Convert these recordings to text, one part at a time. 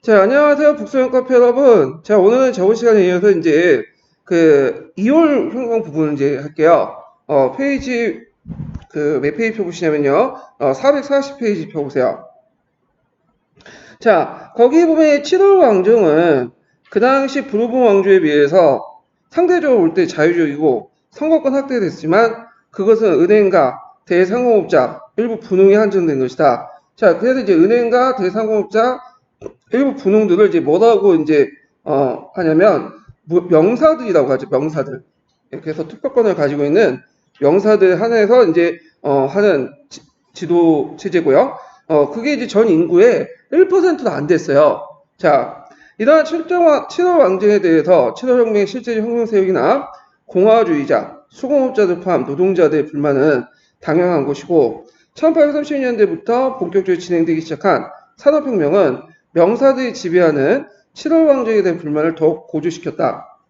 자, 안녕하세요. 북소형 카페 여러분. 자, 오늘은 저번 시간에 이어서 이제 그 2월 현황 부분을 이제 할게요. 페이지, 몇 페이지 펴보시냐면요. 440페이지 펴보세요. 자, 거기 보면 7월 왕정은 그 당시 부르봉 왕조에 비해서 상대적으로 올 때 자유적이고 선거권 확대됐지만 그것은 은행가, 대상공업자, 일부 분홍에 한정된 것이다. 자, 그래서 이제 은행가, 대상공업자, 일부 분홍들을 이제 뭐라고 이제 하냐면 명사들이라고 하죠. 명사들. 그래서 투표권을 가지고 있는 명사들 한해서 이제 하는 지도 체제고요. 그게 이제 전 인구의 1%도 안 됐어요. 자, 이러한 7월 왕정에 대해서 7월 혁명의 실제 혁명 세력이나 공화주의자, 수공업자들 포함 노동자들의 불만은 당연한 것이고 1830년대부터 본격적으로 진행되기 시작한 산업혁명은 명사들이 지배하는 7월 왕정에 대한 불만을 더욱 고조시켰다.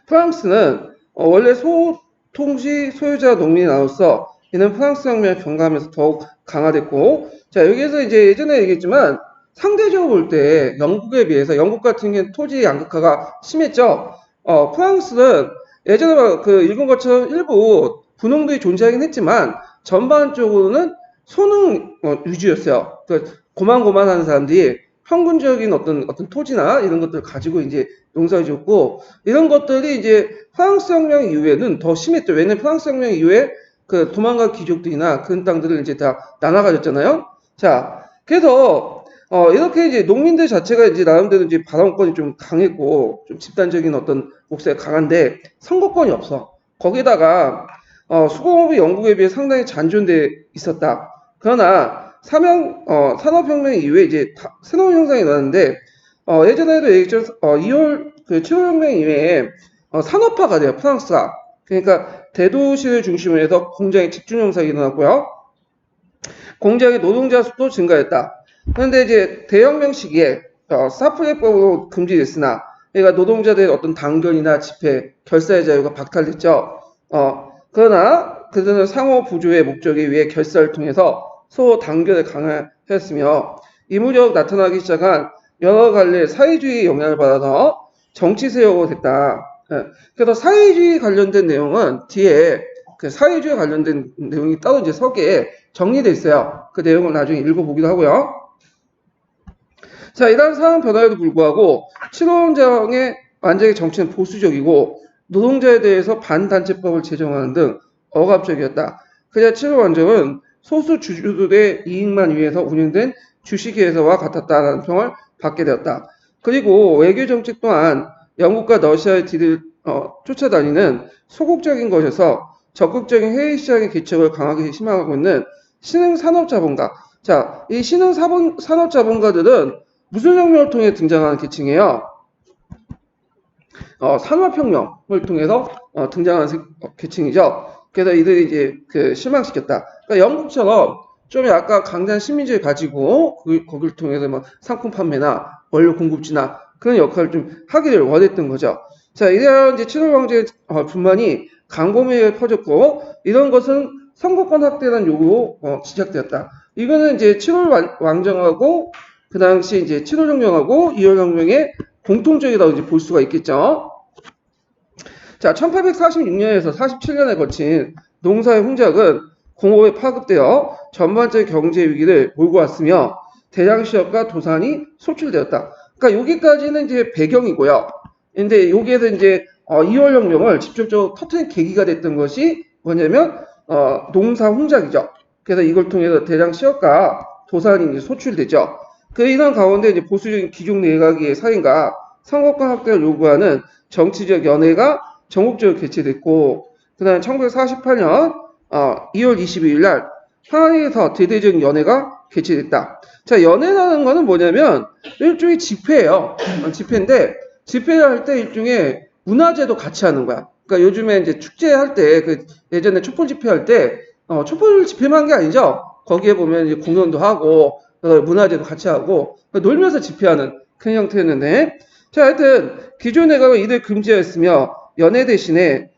프랑스는 원래 소통시 소유자 농민이 나눠서 이는 프랑스 혁명을 경감하면서 더욱 강화됐고, 자, 여기에서 이제 예전에 얘기했지만 상대적으로 볼 때 영국에 비해서 영국 같은 경우는 토지 양극화가 심했죠. 프랑스는 예전에 읽은 것처럼 일부 분홍들이 존재하긴 했지만 전반적으로는 소능 위주였어요. 고만고만한 사람들이 평균적인 어떤 토지나 이런 것들을 가지고 이제 농사를 지었고, 이런 것들이 이제 프랑스 혁명 이후에는 더 심했죠. 왜냐면 프랑스 혁명 이후에 그 도망간 귀족들이나 그런 땅들을 이제 다 나눠가졌잖아요. 자, 그래서 이렇게 이제 농민들 자체가 이제 나름대로 이제 발언권이 좀 강했고 좀 집단적인 어떤 목소리가 강한데 선거권이 없어. 거기다가 수공업이 영국에 비해 상당히 잔존돼 있었다. 그러나 산업혁명 이후에 이제 새로운 현상이 나는데 예전에도 얘기했죠. 2월 7월 혁명 이후에 산업화가 돼요. 프랑스가. 그러니까 대도시를 중심으로 해서 공장의 집중 형상이 일어났고요. 공장의 노동자 수도 증가했다. 그런데 이제 대혁명 시기에 사프레법으로 금지됐으나 그러니까 노동자들의 어떤 당견이나 집회, 결사의 자유가 박탈됐죠. 그러나 그들은 상호 부조의 목적에 위해 결사를 통해서 소 단결을 강화했으며 이무적 나타나기 시작한 여러 갈래 사회주의 영향을 받아서 정치 세력으로 됐다. 그래서 사회주의 관련된 내용은 뒤에 그 사회주의 관련된 내용이 따로 이제 서기에 정리되어 있어요. 그 내용을 나중에 읽어보기도 하고요. 자, 이러한 상황 변화에도 불구하고 7월왕정의 완전히 정치는 보수적이고 노동자에 대해서 반단체법을 제정하는 등 억압적이었다. 그냥 7월왕정은 소수 주주들의 이익만 위해서 운영된 주식회사와 같았다는 평을 받게 되었다. 그리고 외교 정책 또한 영국과 러시아의 뒤를 쫓아다니는 소극적인 것에서 적극적인 해외 시장의 개척을 강하게 희망하고 있는 신흥 산업자본가. 자, 이 신흥 산업자본가들은 무슨 혁명을 통해 등장하는 계층이에요? 산업혁명을 통해서 등장하는 계층이죠. 그래서 이들이 이제 실망시켰다. 그러니까 영국처럼 좀 약간 강단 시민주의 가지고 거기를 통해서 뭐 상품 판매나 원료 공급지나 그런 역할을 좀 하기를 원했던 거죠. 자, 이러한 이제 7월 왕조의 불만이 강범위에 퍼졌고 이런 것은 선거권 확대라는 요구로 시작되었다. 이거는 이제 7월 왕정하고 그 당시 이제 7월 혁명하고 2월 혁명의 공통적이라고 이제 볼 수가 있겠죠. 자, 1846년에서 47년에 거친 농사의 홍작은 공업에 파급되어 전반적인 경제 위기를 몰고 왔으며 대량 실업과 도산이 소출되었다. 그러니까 여기까지는 이제 배경이고요. 근데 여기에서 이제 2월 혁명을 직접적으로 터트린 계기가 됐던 것이 뭐냐면 농사 홍작이죠. 그래서 이걸 통해서 대량 실업과 도산이 이제 소출되죠. 이런 가운데 이제 보수적인 귀족 내각의 사인과 선거권 확대를 요구하는 정치적 연회가 전국적으로 개최됐고, 그 다음에 1948년 2월 22일 날 파리에서 대대적인 연회가 개최됐다. 자, 연회라는 거는 뭐냐면 일종의 집회예요. 집회인데 집회를 할 때 일종의 문화제도 같이 하는 거야. 그러니까 요즘에 이제 축제할 때 예전에 촛불 집회할 때 촛불 집회만 한 게 아니죠. 거기에 보면 이제 공연도 하고 문화제도 같이 하고 놀면서 집회하는 그런 형태였는데, 자, 하여튼 기존 내각은 이들 금지하였으며 연회 대신에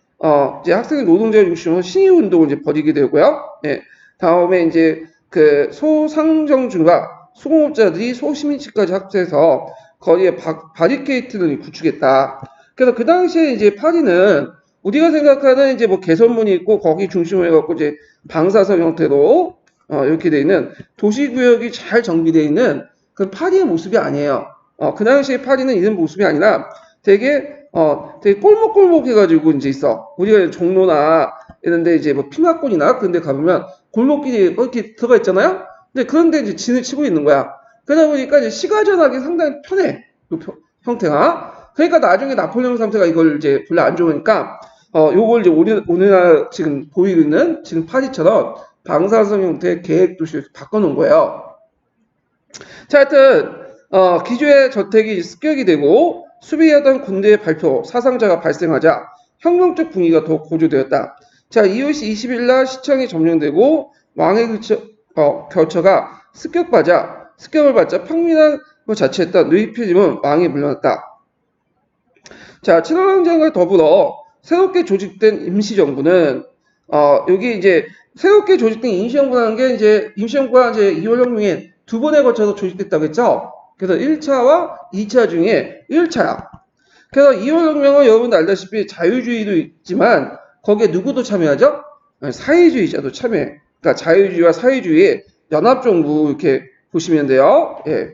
이제 학생 노동자 중심으로 신의 운동을 이제 벌이게 되고요. 예. 다음에 이제 그 소상정주가 수공업자들이 소시민층까지 합세해서 거리에 바리케이트를 구축했다. 그래서 그 당시에 이제 파리는 우리가 생각하는 이제 뭐 개선문이 있고 거기 중심으로 해갖고 이제 방사선 형태로 이렇게 돼 있는 도시구역이 잘 정비되어 있는 그 파리의 모습이 아니에요. 그 당시에 파리는 이런 모습이 아니라 되게 꼴목꼴목 해가지고 이제 있어. 우리가 종로나 이런데 이제 뭐 핑화권이나 그런 데 가보면 골목길이 이렇게 들어가 있잖아요? 근데 그런데 이제 진을 치고 있는 거야. 그러다 보니까 이제 시가전하기 상당히 편해. 그 형태가. 그러니까 나중에 나폴레옹 3세가 이걸 이제 별로 안 좋으니까, 요걸 이제 우리나라 지금 보이고 있는 지금 파리처럼 방사선 형태의 계획도시를 바꿔놓은 거예요. 자, 하여튼, 기조의 저택이 습격이 되고, 수비하던 군대의 발표, 사상자가 발생하자 혁명적 분위기가 더욱 고조되었다. 자, 이웃이 20일 날 시청이 점령되고 왕의 결처가 습격을 받자 평민한 것 자체했던 누이필림은 왕이 물러났다. 자, 7월항쟁과 더불어 새롭게 조직된 임시정부는 여기 이제 새롭게 조직된 임시정부라는 게 이제 임시정부가 이제 2월혁명에 두 번에 걸쳐서 조직됐다고 했죠. 그래서 1차와 2차 중에 1차야. 그래서 2월혁명은 여러분도 알다시피 자유주의도 있지만 거기에 누구도 참여하죠? 사회주의자도 참여해. 그러니까 자유주의와 사회주의의 연합정부 이렇게 보시면 돼요. 예.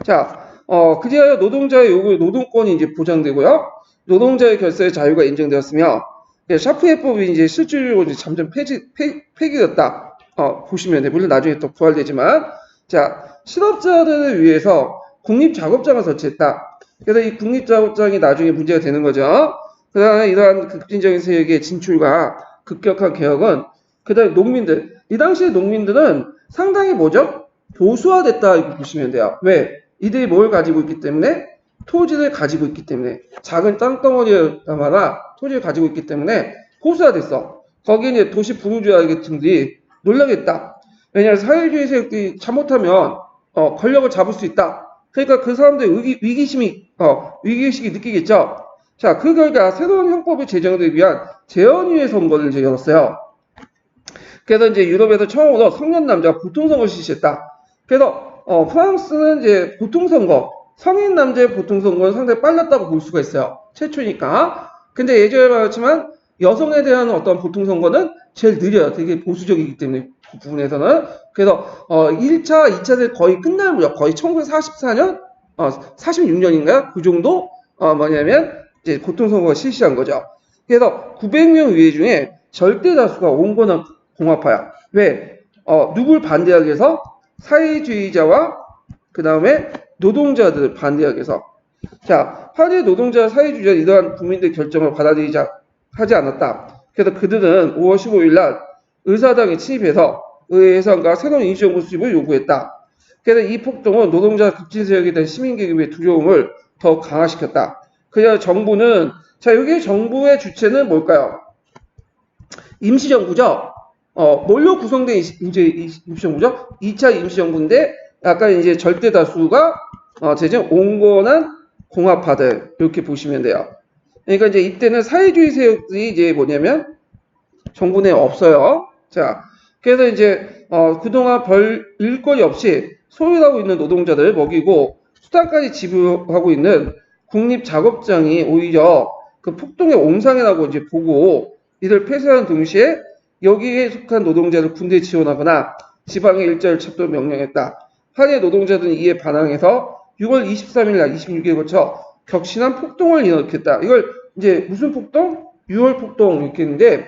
자, 그리하여 노동자의 요구, 노동권이 이제 보장되고요. 노동자의 결사의 자유가 인정되었으며, 예, 샤프해법이 이제 실질적으로 이제 점점 폐기됐다. 보시면 돼요. 물론 나중에 또 부활되지만, 자, 실업자들을 위해서 국립작업장을 설치했다. 그래서 이 국립작업장이 나중에 문제가 되는 거죠. 그 다음에 이러한 급진적인 세력의 진출과 급격한 개혁은, 그 다음에 농민들, 이 당시에 농민들은 상당히 뭐죠? 보수화됐다 이렇게 보시면 돼요. 왜? 이들이 뭘 가지고 있기 때문에? 토지를 가지고 있기 때문에. 작은 땅덩어리마다 토지를 가지고 있기 때문에 보수화됐어. 거기에 이제 도시 부르주아층들이 놀라겠다. 왜냐하면 사회주의 세력들이 잘못하면 권력을 잡을 수 있다. 그러니까 그 사람들의 위기의식이 느끼겠죠. 자, 그 결과 새로운 형법이 제정되기 위한 재헌의회 선거를 이제 열었어요. 그래서 이제 유럽에서 처음으로 성년 남자가 보통선거를 실시했다. 그래서 프랑스는 이제 보통선거, 성인 남자의 보통선거는 상당히 빨랐다고 볼 수가 있어요. 최초니까. 근데 예전에 말했지만 여성에 대한 어떤 보통선거는 제일 느려요. 되게 보수적이기 때문에 그 부분에서는. 그래서 1차, 2차는 거의 끝날 무렵, 거의 1944년, 46년인가요? 그 정도 뭐냐면 이제 보통선거가 실시한 거죠. 그래서 900명 의회 중에 절대 다수가 온건한 공화파야. 왜? 누굴 반대하기 위해서? 사회주의자와 그 다음에 노동자들을 반대하기 위해서. 자, 파리의 노동자 사회주의자 이러한 국민들 결정을 받아들이자 하지 않았다. 그래서 그들은 5월 15일 날 의사당에 침입해서 의회 해산과 새로운 임시정부 수립을 요구했다. 그래서 이 폭동은 노동자 급진 세력에 대한 시민계급의 두려움을 더 강화시켰다. 그래서 정부는, 자, 여기 정부의 주체는 뭘까요? 임시정부죠. 뭘로 구성된 임시정부죠? 2차 임시정부인데, 약간 이제 절대 다수가, 온건한 공화파들, 이렇게 보시면 돼요. 그러니까 이제 이때는 사회주의 세력들이 이제 뭐냐면, 정부 내에 없어요. 자, 그래서 이제, 그동안 별 일거리 없이 소유하고 있는 노동자들을 먹이고, 수당까지 지불하고 있는 국립작업장이 오히려 그 폭동의 옹상이라고 이제 보고, 이들 폐쇄하는 동시에 여기에 속한 노동자를 군대에 지원하거나 지방의 일자를 찾도록 명령했다. 파리의 노동자들은 이에 반항해서 6월 23일 날 26일에 거쳐 격신한 폭동을 일으켰다. 이걸 이제 무슨 폭동? 6월 폭동 이렇게 했는데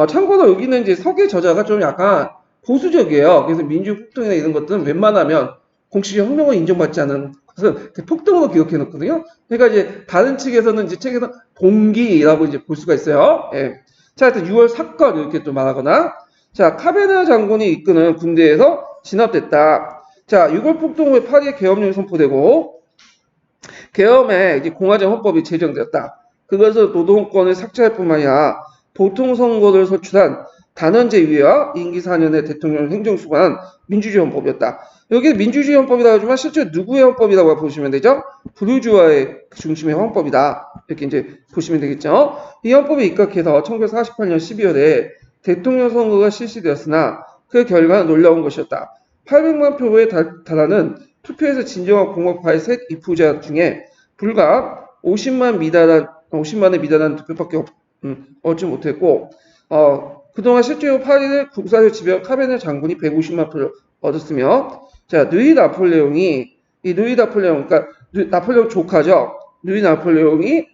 참고로 여기는 이제 서계 저자가 좀 약간 보수적이에요. 그래서 민주폭동이나 이런 것들은 웬만하면 공식적 혁명을 인정받지 않은 것은 폭동으로 기록해 놓거든요. 그러니까 이제 다른 측에서는 이제 책에서 동기라고 이제 볼 수가 있어요. 예. 자, 하여튼 6월 사건 이렇게 또 말하거나, 자, 카베르 장군이 이끄는 군대에서 진압됐다. 자, 6월 폭동 후에 파리의 계엄령이 선포되고, 계엄에 이제 공화정 헌법이 제정되었다. 그것은 노동권을 삭제할 뿐만 아니라 보통선거를 소출한 단원제위와 임기 4년의 대통령 행정수반한 민주주의 헌법이었다. 여기 민주주의 헌법이라고 하지만 실제 누구의 헌법이라고 보시면 되죠? 부르주아의 중심의 헌법이다. 이렇게 이제 보시면 되겠죠? 이 헌법에 입각해서 1948년 12월에 대통령 선거가 실시되었으나 그 결과는 놀라운 것이었다. 800만 표에 달하는 투표에서 진정한 공화파의 셋 입후자 중에 불과 50만에 미달한 투표밖에 얻지 못했고, 그동안 실제로 파리를 국사를 지배한 카베네 장군이 150만 표를 얻었으며, 자, 누이 나폴레옹, 그러니까 나폴레옹 조카죠. 누이 나폴레옹이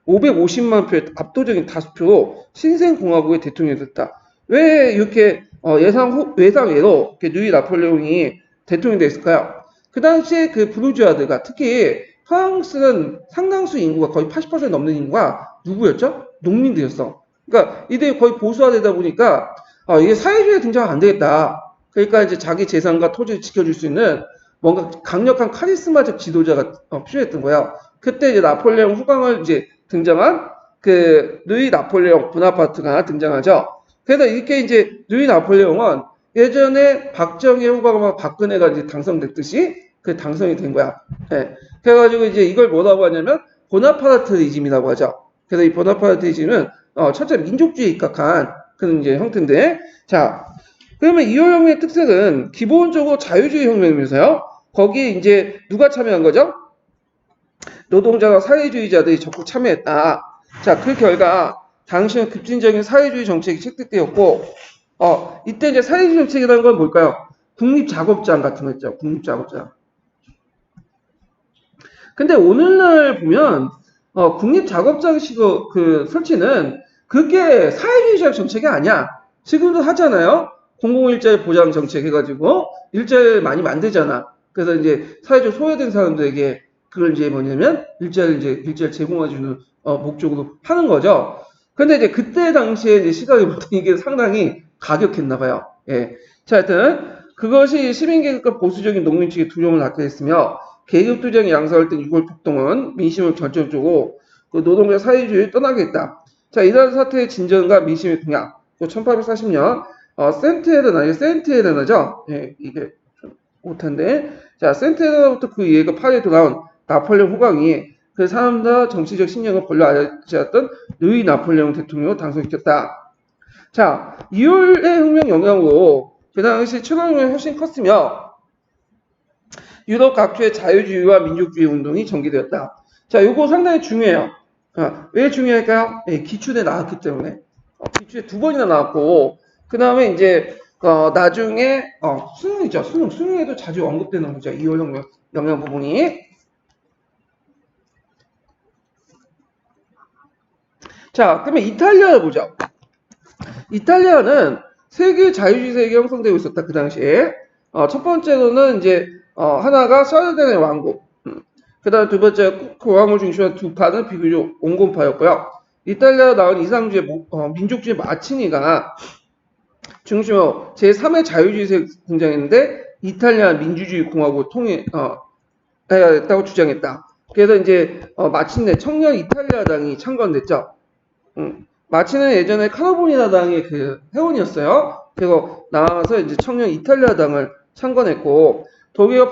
550만 표의 압도적인 다수표로 신생공화국의 대통령이 됐다. 왜 이렇게 예상외로 누이 나폴레옹이 대통령이 됐을까요? 그 당시에 그 부르주아드가 특히 프랑스는 상당수 인구가 거의 80% 넘는 인구가 누구였죠? 농민들이었어. 그러니까 이들이 거의 보수화되다 보니까 이게 사회주의에 등장하면 안 되겠다. 그러니까 이제 자기 재산과 토지를 지켜줄 수 있는 뭔가 강력한 카리스마적 지도자가 필요했던 거야. 그때 이제 나폴레옹 후광을 이제 등장한 그 누이 나폴레옹 보나파트가 등장하죠. 그래서 이렇게 이제 누이 나폴레옹은 예전에 박정희 후광과 박근혜가 이제 당선됐듯이 그 당선이 된 거야. 예. 그래가지고 이제 이걸 뭐라고 하냐면 보나파르트이즘이라고 하죠. 그래서 이 보나파르트이즘은 첫째 민족주의에 입각한 그런 이제 형태인데, 자, 그러면 2월 혁명의 특색은 기본적으로 자유주의 혁명이면서요. 거기에 이제 누가 참여한 거죠? 노동자와 사회주의자들이 적극 참여했다. 자, 그 결과 당시는 급진적인 사회주의 정책이 채택되었고, 이때 이제 사회주의 정책이라는 건 뭘까요? 국립작업장 같은 거 있죠. 국립작업장. 근데 오늘날 보면 국립작업장 그 설치는 그게 사회주의적 정책이 아니야. 지금도 하잖아요. 공공일자리 보장 정책 해가지고 일자리를 많이 만들잖아. 그래서 이제 사회적 소외된 사람들에게 그걸 이제 뭐냐면 일자리를 제공해주는 목적으로 하는 거죠. 근데 이제 그때 당시에 이제 시각이 보통 이게 상당히 가격했나 봐요. 예. 자, 하여튼 그것이 시민계급과 보수적인 농민 측의 두려움을 낳게 했으며 계급투쟁이 양성할 때 6월 폭동은 민심을 결정적으로 그 노동자 사회주의를 떠나게 했다. 자, 이러한 사태의 진전과 민심의 동향. 1840년 센트헤르나죠. 예, 이게 좀 못한데. 자, 센트헤르나부터 그 이해가 파리에 돌아온 나폴레옹 후광이 그 사람과 정치적 신념을 벌려 알지않았던 루이 나폴레옹 대통령을 당선시켰다. 자, 2월의 혁명 영향으로 그 당시 최강력이 훨씬 컸으며 유럽 각주의 자유주의와 민족주의 운동이 전개되었다. 자, 요거 상당히 중요해요. 왜 중요할까요? 네, 기출에 나왔기 때문에. 기출에 2번이나 나왔고, 그 다음에 이제, 나중에, 수능이죠. 수능에도 자주 언급되는 거죠. 2월 영향 부분이. 자, 그러면 이탈리아를 보죠. 이탈리아는 세계 자유주의 세계 형성되고 있었다. 그 당시에. 첫 번째로는 이제, 하나가 샤르데네 왕국. 그 다음 두 번째 교황을 중심으로 두 파는 비교적 온건파였고요. 이탈리아 나온 이상주의 민족주의 마치니가 중심으로 제3의 자유주의 세력 등장했는데 이탈리아 민주주의 공화국 통일해야 했다고 주장했다. 그래서 이제 마침내 청년 이탈리아당이 창건됐죠. 마치는 예전에 카노보니아당의 그 회원이었어요. 그리고 나와서 이제 청년 이탈리아당을 창건했고 독일과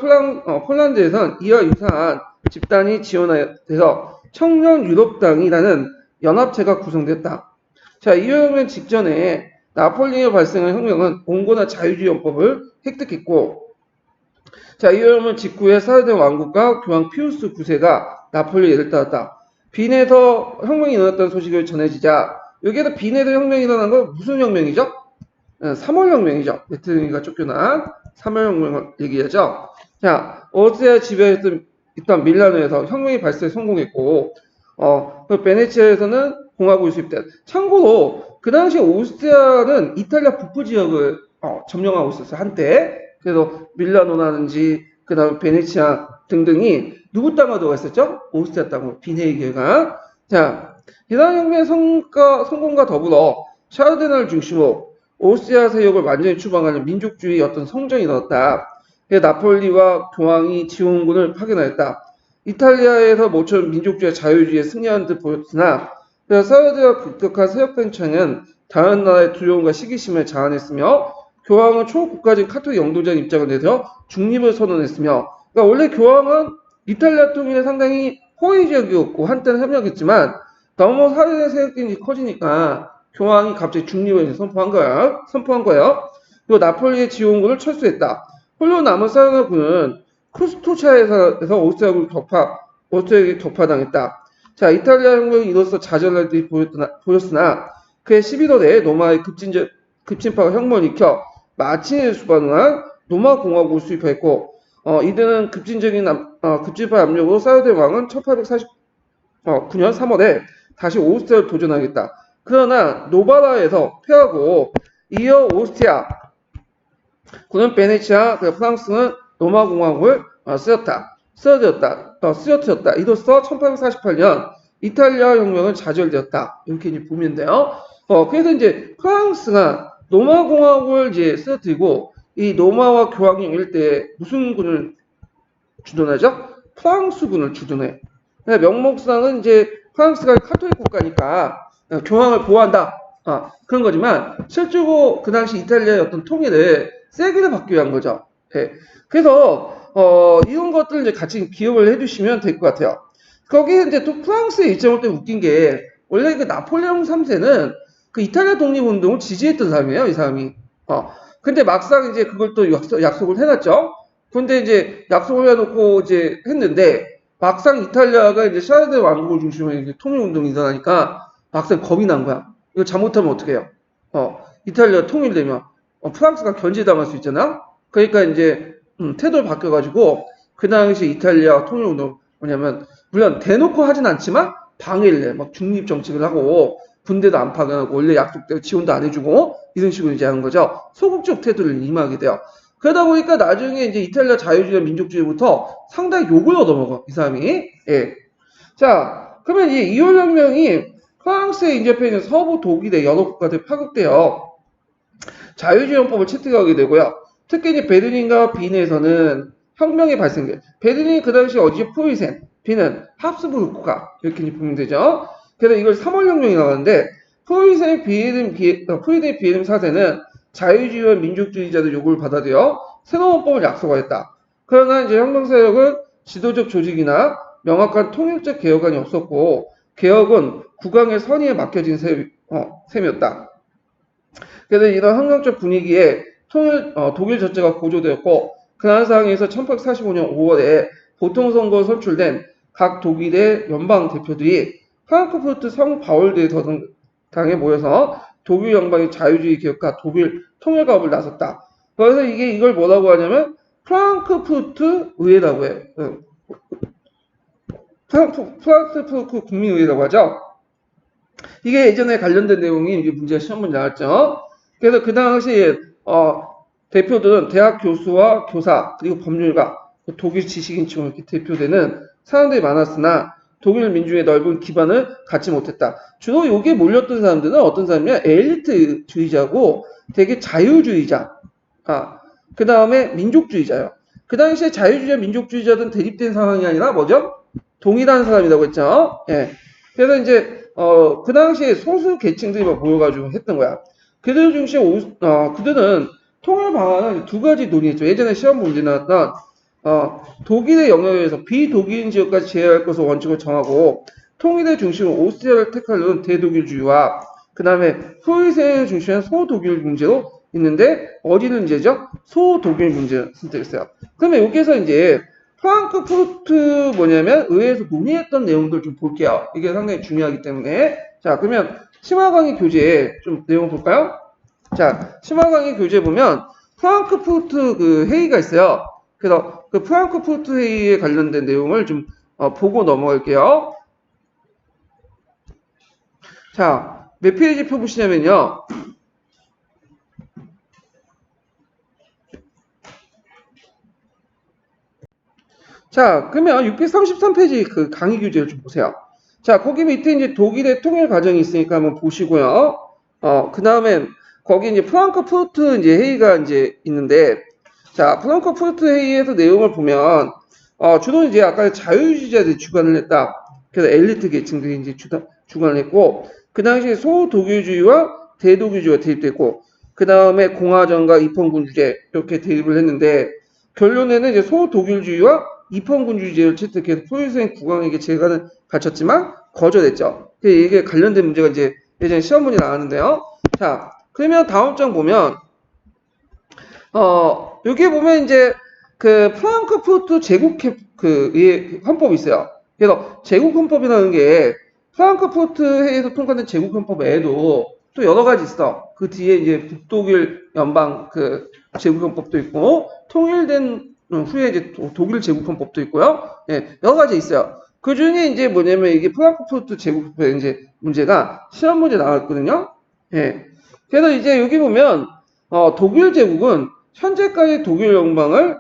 폴란드에선 이와 유사한 집단이 지원돼서 청년 유럽당이라는 연합체가 구성됐다. 자, 이 혁명 직전에 나폴레옹의 발생한 혁명은 온건한 자유주의 헌법을 획득했고, 자, 이 혁명 직후에 사르덴 왕국과 교황 피우스 9세가 나폴레옹의 예를 따랐다. 빈에서 혁명이 일어났다는 소식을 전해지자, 여기에서 빈에서 혁명이 일어난 건 무슨 혁명이죠? 3월 혁명이죠. 베트링이가 쫓겨난 3월 혁명을 얘기하죠. 자, 오스트리아 지배했던 밀라노에서 혁명이 발생에 성공했고, 그 베네치아에서는 공화국이 수립된. 참고로 그 당시 오스트리아는 이탈리아 북부 지역을 점령하고 있었어요. 한때. 그래서 밀라노라든지 그다음 베네치아 등등이 누구 땅으로 들어가 있었죠? 오스트리아 땅으로 비네이게가. 자, 이란혁명의 성공과 더불어 샤르데나를 중심으로 오스트리아 세력을 완전히 추방하는 민족주의 어떤 성전이 일어났다. 나폴리와 교황이 지원군을 파견하였다. 이탈리아에서 모처럼 민족주의 자유주의에 승리한 듯 보였으나 사르디아가 급격한 세력 팽창은 다른 나라의 두려움과 시기심을 자아냈으며 교황은 초국가적인 카톨릭 영도자의 입장을 내서 중립을 선언했으며 그러니까 원래 교황은 이탈리아 통일에 상당히 호의적이었고 한때는 협력했지만 너무 사회의 세력이 커지니까 교황이 갑자기 중립을 선포한 거예요. 그리고 나폴리의 지원군을 철수했다. 홀로 남은 사르나군은 쿠스토차에서 오스트리아에게 격파당했다. 자, 이탈리아 혁명이 이로써 좌절할 듯 보였으나 그해 11월에 로마의 급진파가 혁명을 일으켜 마치네를 수반한 로마 공화국을 수립했고 이들은 급진파 압력으로 사르데 왕은 1849년 3월에 다시 오스트리아를 도전하겠다. 그러나 노바라에서 패하고 이어 오스트리아 군은 베네치아, 프랑스는 로마 공화국을 쓰러뜨렸다. 이로써 1848년 이탈리아 혁명은 좌절되었다. 이렇게 이제 보면 돼요. 그래서 이제 프랑스가 로마 공화국을 이제 쓰러뜨리고 이 로마와 교황령 때 무슨 군을 주둔하죠? 프랑스군을 주둔해. 명목상은 이제 프랑스가 카톨릭 국가니까 교황을 보호한다. 그런 거지만 실제로 그 당시 이탈리아의 어떤 통일을 세게를 받기 위한 거죠. 예. 그래서 이런 것들을 이제 같이 기억을 해주시면 될 것 같아요. 거기에 이제 또 프랑스의 입장을 또 웃긴 게 원래 그 나폴레옹 3세는 그 이탈리아 독립운동을 지지했던 사람이에요, 이 사람이. 근데 막상 이제 그걸 또 약속을 해놨죠. 근데 이제 약속을 해놓고 이제 했는데 막상 이탈리아가 이제 샤르데 왕국을 중심으로 이제 통일운동이 일어나니까 막상 겁이 난 거야. 이거 잘못하면 어떻게 해요? 이탈리아 통일되면 프랑스가 견제당할 수 있잖아. 그러니까 이제 태도를 바뀌어가지고 그 당시 이탈리아 통일운동 뭐냐면 물론 대놓고 하진 않지만 방해를 해. 막 중립 정책을 하고 군대도 안 파견하고 원래 약속대로 지원도 안 해주고 이런 식으로 이제 하는 거죠. 소극적 태도를 임하게 돼요. 그러다 보니까 나중에 이제 이탈리아 자유주의와 민족주의부터 상당히 욕을 얻어먹어 이 사람이. 예. 자, 그러면 이 2월 혁명이 프랑스에 인접해 있는 서부 독일의 여러 국가들 파급되어 자유주의헌법을 채택하게 되고요. 특히 이제 베를린과 빈에서는 혁명이 발생돼요. 베를린이 그 당시 어디죠? 프로이센, 빈은 합스부르크 국가 이렇게 이제 보면 되죠. 그래서 이걸 3월 혁명이 나왔는데 프로이센의 비에름 사세는 자유주의와 민족주의자들 요구를 받아들여 새로운 헌법을 약속하였다. 그러나 이제 혁명 세력은 지도적 조직이나 명확한 통일적 개혁안이 없었고 개혁은 국왕의 선의에 맡겨진 셈이었다. 그래서 이런 혁명적 분위기에 독일 전체가 고조되었고 그러한 상황에서 1845년 5월에 보통선거로 선출된 각 독일의 연방 대표들이 프랑크푸르트 성 바울대 서당에 모여서 독일 연방의 자유주의 개혁과 독일 통일가업을 나섰다. 그래서 이걸 뭐라고 하냐면 프랑크푸르트 의회라고 해요. 프랑크푸르트 국민의회라고 하죠. 이게 예전에 관련된 내용이 이게 문제가 시험 문제 나왔죠. 그래서 그 당시에 대표들은 대학 교수와 교사 그리고 법률가 독일 지식인층으로 이렇게 대표되는 사람들이 많았으나 독일 민주의 넓은 기반을 갖지 못했다. 주로 여기에 몰렸던 사람들은 어떤 사람이냐? 엘리트주의자고 되게 자유주의자. 그 다음에 민족주의자요. 그 당시에 자유주의자, 민족주의자들은 대립된 상황이 아니라 뭐죠? 동일한 사람이라고 했죠. 예. 그래서 이제 그 당시에 소수 계층들이 막 모여가지고 했던 거야. 그들 중심 그들은 통일 방안을 두 가지 논의했죠. 예전에 시험 문제 나왔던 독일의 영역에서 비독일인 지역까지 제외할 것을 원칙을 정하고 통일의 중심으로 오스트리아를 택하려는 대독일주의와 그 다음에 프로이센을 중심한 소독일 문제로 있는데 어디는 문제죠? 소독일 문제를 선택했어요. 그러면 여기에서 이제 프랑크푸르트 뭐냐면 의회에서 논의했던 내용들 좀 볼게요. 이게 상당히 중요하기 때문에 자 그러면 치마 강의 교재 좀 내용 볼까요? 자 치마 강의 교재 보면 프랑크푸르트 그 회의가 있어요. 그래서 그 프랑크푸르트 회의에 관련된 내용을 좀 보고 넘어갈게요. 자, 몇 페이지 표 보시냐면요. 자, 그러면 633페이지 그 강의 교재를 좀 보세요. 자, 거기 밑에 이제 독일의 통일 과정이 있으니까 한번 보시고요. 그 다음에 거기 이제 프랑크푸르트 이제 회의가 이제 있는데, 자, 프랑크푸르트 회의에서 내용을 보면, 주로 이제 아까 자유주의자들이 주관을 했다. 그래서 엘리트 계층들이 이제 주관을 했고, 그 당시에 소독일주의와 대독일주의가 대립됐고, 그 다음에 공화정과 입헌군주제 이렇게 대립을 했는데, 결론에는 이제 소독일주의와 입헌군주제를 채택해서 프로이센 국왕에게 재간을 바쳤지만 거절했죠. 이게 관련된 문제가 이제 예전에 시험 문제 나왔는데요. 자, 그러면 다음 장 보면 여기 보면 이제 그 프랑크푸르트 이 헌법이 있어요. 그래서 제국 헌법이라는 게 프랑크푸르트 회의에서 통과된 제국 헌법 외에도 또 여러 가지 있어. 그 뒤에 이제 북독일 연방 그 제국 헌법도 있고 통일된 후에 이제 독일 제국 헌법도 있고요. 예, 여러 가지 있어요. 그 중에 이제 뭐냐면 이게 프랑크푸르트 제국 헌법의 이제 문제가 시험 문제 나왔거든요. 예. 그래서 이제 여기 보면 독일 제국은 현재까지 독일 연방을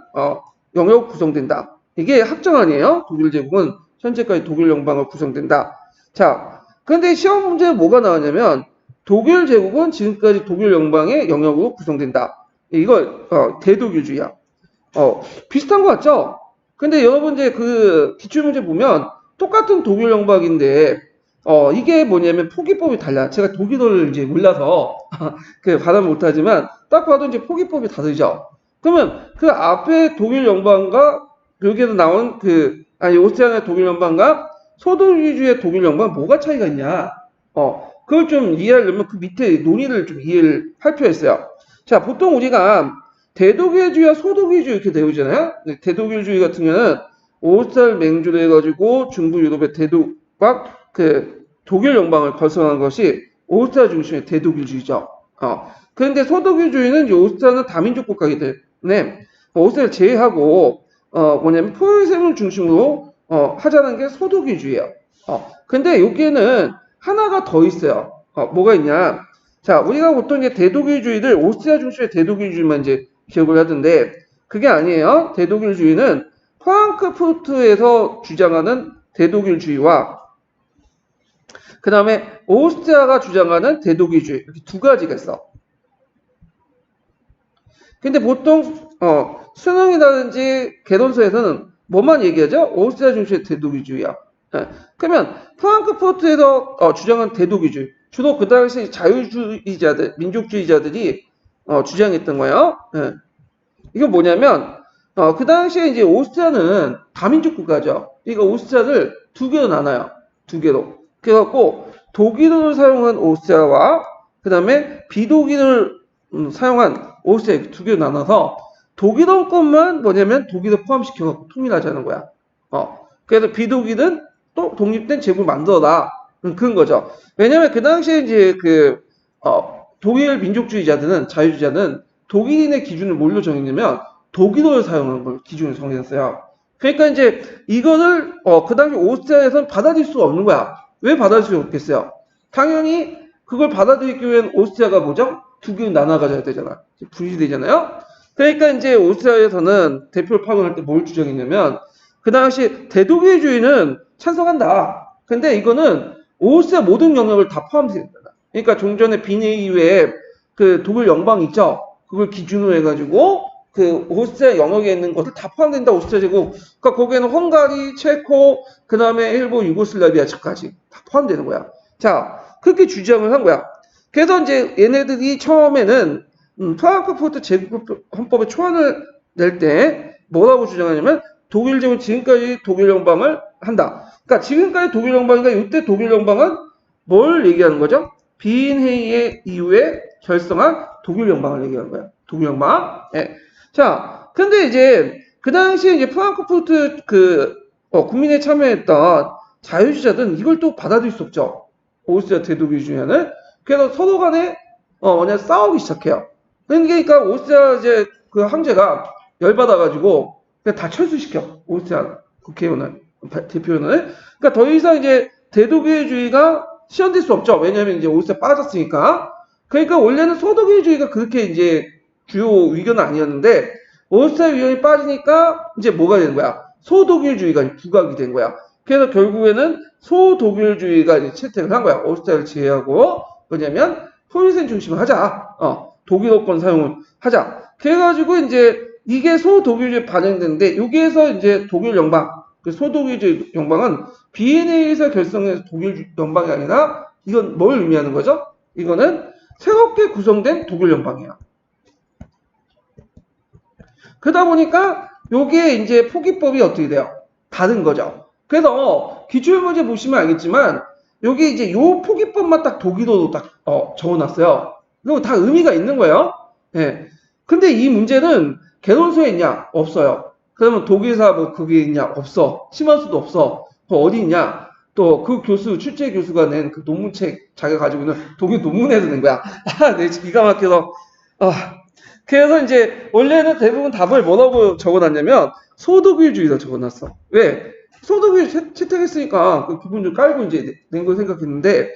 영역 구성된다. 이게 확정아니에요. 독일 제국은 현재까지 독일 연방을 구성된다. 자, 그런데 시험 문제에 뭐가 나왔냐면 독일 제국은 지금까지 독일 연방의 영역으로 구성된다. 이거 대독일주의야. 비슷한 것 같죠? 근데 여러분 이제 그 기출문제 보면 똑같은 독일 연방인데 이게 뭐냐면 포기법이 달라. 제가 독일어를 이제 몰라서 그 발음 못하지만 딱 봐도 이제 포기법이 다르죠. 그러면 그 앞에 독일 연방과 여기에서 나온 오스트리아의 독일 연방과 소독일주의 독일 연방 뭐가 차이가 있냐? 그걸 좀 이해하려면 그 밑에 논의를 좀 이해를 할 필요가 있어요. 자, 보통 우리가 대독일주의와 소독일주의 이렇게 배우잖아요. 대독일주의 같은 경우는 오스트리아 맹주를 해가지고 중부 유럽의 대독과 그 독일 연방을 결성한 것이 오스트리아 중심의 대독일주의죠. 그런데 소독일주의는 오스트리아는 다민족 국가이기 때문에 오스트리아를 제외하고 뭐냐면 포유샘을 중심으로 하자는 게 소독일주의예요. 근데 여기에는 하나가 더 있어요. 뭐가 있냐? 자, 우리가 보통 이제 대독일주의를 오스트리아 중심의 대독일주의만 이제 기억을 하던데 그게 아니에요. 대독일주의는 프랑크푸르트에서 주장하는 대독일주의와 그 다음에 오스트리아가 주장하는 대독일주의 이렇게 두 가지가 있어. 근데 보통 수능이라든지 개론서에서는 뭐만 얘기하죠? 오스트리아 중심의 대독일주의야. 그러면 프랑크푸르트에서 주장한 대독일주의 주로 그 당시 자유주의자들, 민족주의자들이 주장했던 거예요. 이건 뭐냐면 그 당시에 이제 오스트리아는 다민족 국가죠. 그러니까 오스트리아를 두 개로 나눠요. 두 개로. 그래갖고 독일어를 사용한 오스트리아와 그 다음에 비독일을 사용한 오스트리아 두 개로 나눠서 독일어권만 뭐냐면 독일을 포함시켜서 통일하자는 거야. 그래서 비독일은 또 독립된 제국을 만들어라. 그런 거죠. 왜냐면 그 당시에 이제 독일 민족주의자들은 자유주의자는 독일인의 기준을 뭘로 정했냐면 독일어를 사용하는 걸 기준으로 정했어요. 그러니까 이제 이거를 그 당시 오스트리아에서는 받아들일 수가 없는 거야. 왜 받아들일 수 없겠어요? 당연히 그걸 받아들이기 위한 오스트리아가 뭐죠? 두 개로 나눠가져야 되잖아. 분리되잖아요. 그러니까 이제 오스트리아에서는 대표를 파견할 때 뭘 주장했냐면 그 당시 대독일주의는 찬성한다. 근데 이거는 오스트리아 모든 영역을 다 포함된다. 그러니까 종전에 비내 이후에 그 독일 연방 있죠. 그걸 기준으로 해가지고 그 오스트리아 영역에 있는 것을 다 포함된다. 오스트리아 제국. 그러니까 거기에는 헝가리, 체코, 그 다음에 일본, 유고슬라비아까지 다 포함되는 거야. 자, 그렇게 주장을 한 거야. 그래서 이제 얘네들이 처음에는 프랑크푸르트 제국 헌법에 초안을 낼 때 뭐라고 주장하냐면 독일 제국 지금까지 독일 연방을 한다. 그러니까 지금까지 독일 연방이니까 이때 독일 연방은 뭘 얘기하는 거죠? 비인 회의의 이후에 결성한 독일 연방을 얘기하는 거야. 독일 연방. 예. 자, 근데 이제 그 당시에 이제 프랑크푸르트 국민에 참여했던 자유주의자들은 이걸 또 받아들일 수 없죠. 오스트리아 대독일주의는. 그래서 서로 간에 싸우기 시작해요. 그러니까 오스트리아 이제 그 황제가 열받아가지고 그냥 다 철수시켜. 오스트리아 국회의원을 대표원을. 그러니까 더 이상 이제 대독일주의가 실현될 수 없죠. 왜냐하면 이제 오스트리아 빠졌으니까. 그러니까 원래는 소독일주의가 그렇게 이제 주요 의견은 아니었는데 오스트리아 위원이 빠지니까 이제 뭐가 되는 거야? 소독일주의가 부각이 된 거야. 그래서 결국에는 소독일주의가 이제 채택을 한 거야. 오스트리아를 제외하고. 왜냐면 포유센 중심을 하자. 독일어권 사용을 하자. 그래가지고 이제 이게 소독일주의 반영되는데 여기에서 이제 독일 연방, 그 소독일주의 연방은 비엔에에서 결성된 독일 연방이 아니라 이건 뭘 의미하는 거죠? 이거는 새롭게 구성된 독일 연방이에요. 그러다 보니까 요게 이제 포기법이 어떻게 돼요? 다른 거죠. 그래서 기출문제 보시면 알겠지만 여기 이제 요 포기법만 딱 독일어로 딱 적어놨어요. 그리고 다 의미가 있는 거예요. 예. 근데 이 문제는 개론서에 있냐? 없어요. 그러면 독일사 뭐 그게 있냐? 없어. 심할수도 없어. 그 어디 있냐? 또 그 교수, 출제 교수가 낸 그 논문책 자기가 가지고 있는 독일 논문에서 낸 거야. 아, 내 기가 막혀서. 아, 그래서 이제 원래는 대부분 답을 뭐라고 적어놨냐면 소독일주의다 적어놨어. 왜? 소독일 채택했으니까 그 부분 좀 깔고 이제 낸 거 생각했는데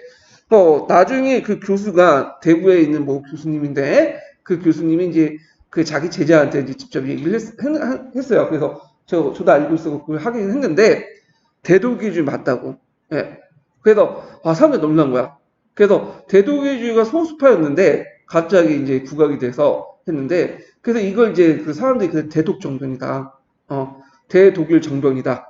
나중에 그 교수가 대구에 있는 뭐 교수님인데 그 교수님이 이제 그 자기 제자한테 이제 직접 얘기를 했어요. 그래서 저도 알고 있어 그걸 하긴 했는데 대독일주의 맞다고. 예. 그래서 사람들이 놀란 거야. 그래서 대독일주의가 소수파였는데 갑자기 이제 국악이 돼서 했는데 그래서 이걸 이제 그 사람들이 그 대독 정변이다. 대독일 정변이다.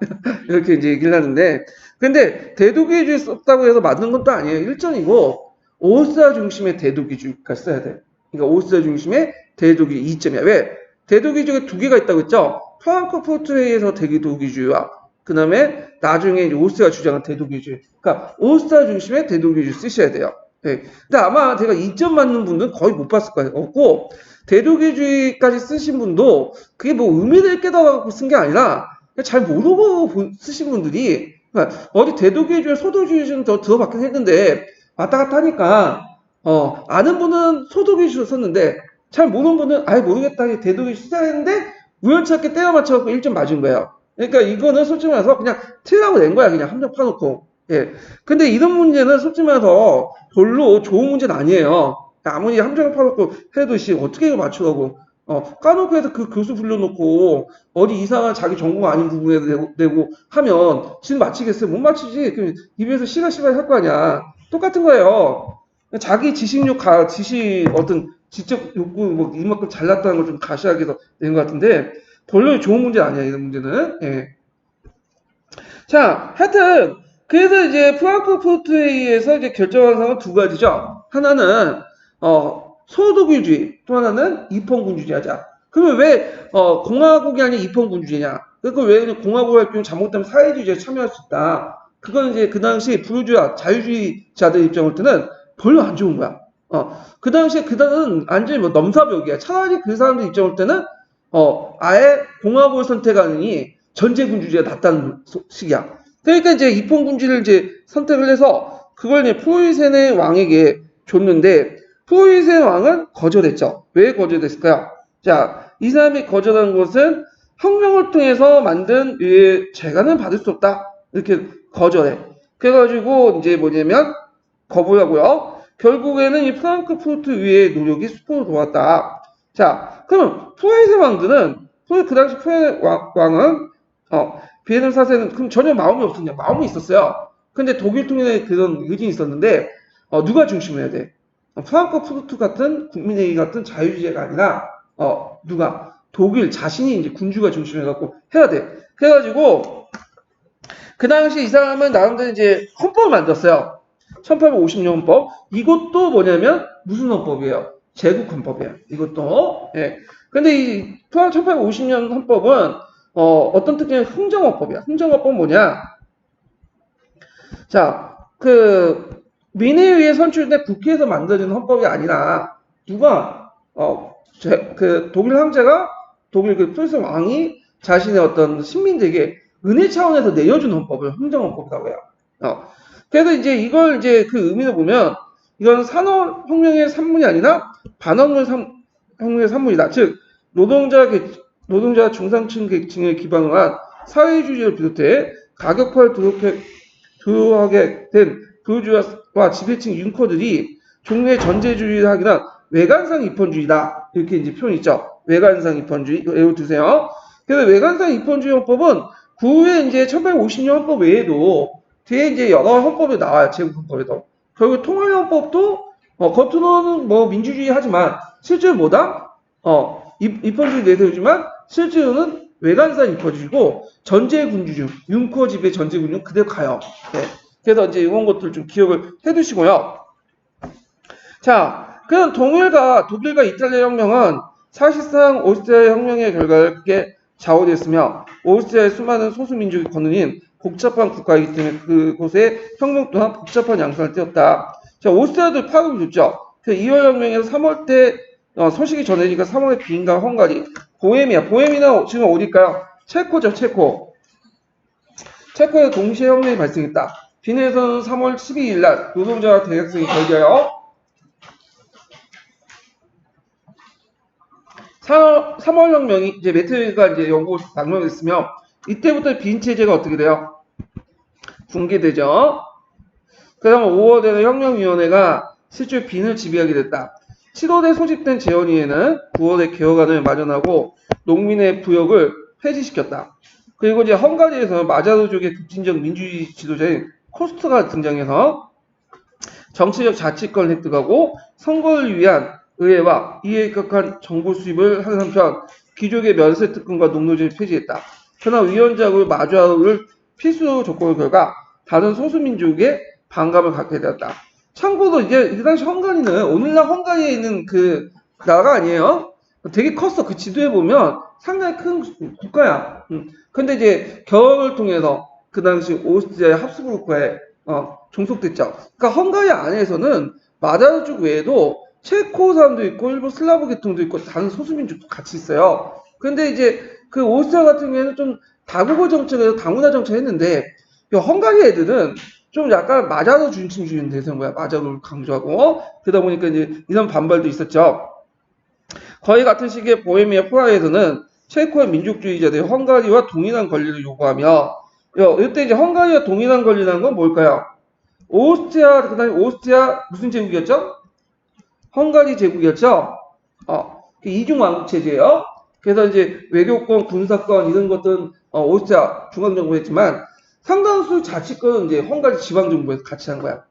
이렇게 이제 얘기를 하는데 근데 대독일주의 썼다고 해서 맞는 건 또 아니에요. 일전이고 오스아 중심의 대독일주의가 써야 돼. 그러니까 오스아 중심의 대독일 2점이야. 왜? 대독일주의가 두 개가 있다고 했죠. 프랑크푸르트 회의에서 대독일주의와 그 다음에 나중에 이제 오스가 주장한 대독일주의. 그러니까 오스아 중심의 대독일주의 쓰셔야 돼요. 네. 근데 아마 제가 2점 맞는 분들은 거의 못 봤을 거예요. 없고 대독일주의까지 쓰신 분도 그게 뭐 의미를 깨달아갖고 쓴 게 아니라 잘 모르고 쓰신 분들이 그러니까 어디 대독일주의, 소독일주의는 더 들어봤긴 했는데 왔다 갔다 하니까 아는 분은 소독일주의 썼는데 잘 모르는 분은 아예 모르겠다 대독일주의 써야 했는데 우연찮게 때려 맞춰갖고 1점 맞은 거예요. 그러니까 이거는 솔직히 말해서 그냥 틀라고 낸 거야. 그냥 함정 파놓고. 예. 근데 이런 문제는 솔직히 말해서 별로 좋은 문제는 아니에요. 아무리 함정을 파놓고 해도 어떻게 이거 맞추라고. 까놓고 해서 그 교수 불러놓고 어디 이상한 자기 전공 아닌 부분에 내고 하면 지금 맞히겠어요? 못 맞히지. 그럼 입에서 시가시가 할 거 아니야. 똑같은 거예요. 자기 지식 어떤 지적 욕구 뭐 이만큼 잘났다는 걸 좀 가시하게 해서 낸 것 같은데 별로 좋은 문제 아니야 이런 문제는. 예. 자, 하여튼 그래서 이제 프랑크푸르트 회의에서 이제 결정한 사항은 두 가지죠. 하나는 소독일주의, 또 하나는 입헌군주의 하자. 그러면 왜 공화국이 아닌 입헌군주의냐? 그러니까 왜 공화국 할 경우 잘못되면 사회주의자에 참여할 수 있다. 그건 이제 그 당시 부르주아 자유주의자들 입장을 때는 별로 안 좋은 거야. 그 당시에 그다는 완전히 뭐 넘사벽이야. 차라리 그 사람들 입장을 때는 아예 공화국을 선택하느니 전제군주제가 낫다는 식이야. 그러니까 이제 입헌군주를 이제 선택을 해서 그걸 이제 프로이센의 왕에게 줬는데 프로이센 왕은 거절했죠. 왜 거절했을까요? 자, 이 사람이 거절한 것은 혁명을 통해서 만든 재간은 받을 수 없다. 이렇게 거절해. 그래가지고 이제 뭐냐면 거부하고요. 결국에는 이 프랑크푸르트 위의 노력이 수포로 도왔다. 자, 그럼 프로이센 왕들은 그 당시 프로이센 왕은 비에름 사세는 그럼 전혀 마음이 없었냐? 마음이 있었어요. 근데 독일 통일의 그런 의지는 있었는데 누가 중심을 해야 돼? 프랑크푸르트 같은 국민회의 같은 자유주의가 아니라 누가 독일 자신이 이제 군주가 중심해갖고 해야 돼. 그래가지고 그 당시 이 사람은 나름대로 이제 헌법을 만들었어요. 1850년 헌법. 이것도 뭐냐면 무슨 헌법이에요? 제국 헌법이에요. 이것도. 예. 근데 이 1850년 헌법은 어떤 특징이 흥정헌법이야. 흥정헌법은 뭐냐? 자, 민에 의해 선출된 국회에서 만들어진 헌법이 아니라 누가 독일 황제가 독일 프로이센 왕이 자신의 어떤 신민들에게 은혜 차원에서 내려준 헌법을 흥정헌법이라고 해요. 그래서 이제 이걸 이제 그 의미를 보면 이건 산업혁명의 산문이 아니라 반업혁명의 산문이다. 즉 노동자 중상층 계층에 기반을 한 사회주의를 비롯해 가격화를 두려워하게 된 부르주아와 지배층 융커들이 종래 전제주의를 하기란 외관상 입헌주의다. 이렇게 이제 표현이 있죠. 외관상 입헌주의. 이거 외워두세요. 그래서 외관상 입헌주의 헌법은 그 후에 이제 1850년 헌법 외에도 뒤에 이제 여러 헌법이 나와요. 제국 헌법에도. 결국 통일헌법도 겉으로는 뭐 민주주의 하지만 실제로 뭐다? 입헌주의 내세우지만 실제로는 외관상 입헌주의고 전제군주중, 융커 지배 전제군주중 그대로 가요. 네. 그래서 이제 이런 것들 좀 기억을 해두시고요. 자, 그럼 독일과 이탈리아 혁명은 사실상 오스트리아 혁명의 결과에 좌우됐으며 오스트리아의 수많은 소수민족이 거느린 복잡한 국가이기 때문에 그곳의 혁명 또한 복잡한 양상을 띄었다. 자, 오스트리아도 파급을 줬죠. 2월 혁명에서 3월 때 소식이 전해지니까 3월에 빈과 헝가리, 보헤미아 지금 어딜까요? 체코죠, 체코. 체코에 동시에 혁명이 발생했다. 빈에서는 3월 12일 날 노동자와 대학생이 결겨요. 3월 혁명이 이제 매트가 이제 영국으로 방문했으며 이때부터 빈 체제가 어떻게 돼요? 붕괴되죠. 그다음 5월에는 혁명위원회가 실제 빈을 지배하게 됐다. 7월에 소집된 재헌위에는 9월에 개혁안을 마련하고 농민의 부역을 폐지시켰다. 그리고 이제 헝가리에서 마자르족의 급진적 민주주의 지도자인 코스트가 등장해서 정치적 자치권을 획득하고 선거를 위한 의회와 이에 입각한 정보 수입을 하는 한편 귀족의 면세 특권과 농노제를 폐지했다. 그러나 위원장의 마자르를 필수 조건의 결과 다른 소수민족의 반감을 갖게 되었다. 참고로 이제 그 당시 헝가리는 오늘날 헝가리에 있는 그 나라가 아니에요. 되게 컸어. 그 지도에 보면 상당히 큰 국가야. 근데 이제 결혼을 통해서 그 당시 오스트리아 합스부르크에 종속됐죠. 그러니까 헝가리 안에서는 마자르족 외에도 체코 사람도 있고 일본 슬라브 계통도 있고 다른 소수민족도 같이 있어요. 근데 이제 그 오스트리아 같은 경우에는 좀 다국어 정책에서 다문화 정책을 했는데 헝가리 애들은 좀 약간 마자르 중심주의 대세인 거야. 마자르를 강조하고 그러다 보니까 이제 이런 반발도 있었죠. 거의 같은 시기에 보헤미아 프라하에서는 체코의 민족주의자들이 헝가리와 동일한 권리를 요구하며 이때 이제 헝가리와 동일한 권리라는 건 뭘까요? 오스트리아 그다음에 오스트리아 무슨 제국이었죠? 헝가리 제국이었죠. 이중 왕국 체제예요. 그래서 이제 외교권, 군사권 이런 것들은 오스트리아 중앙정부가 했지만 상당수 자치권은 이제 헝가리 지방정부에서 같이 한 거야.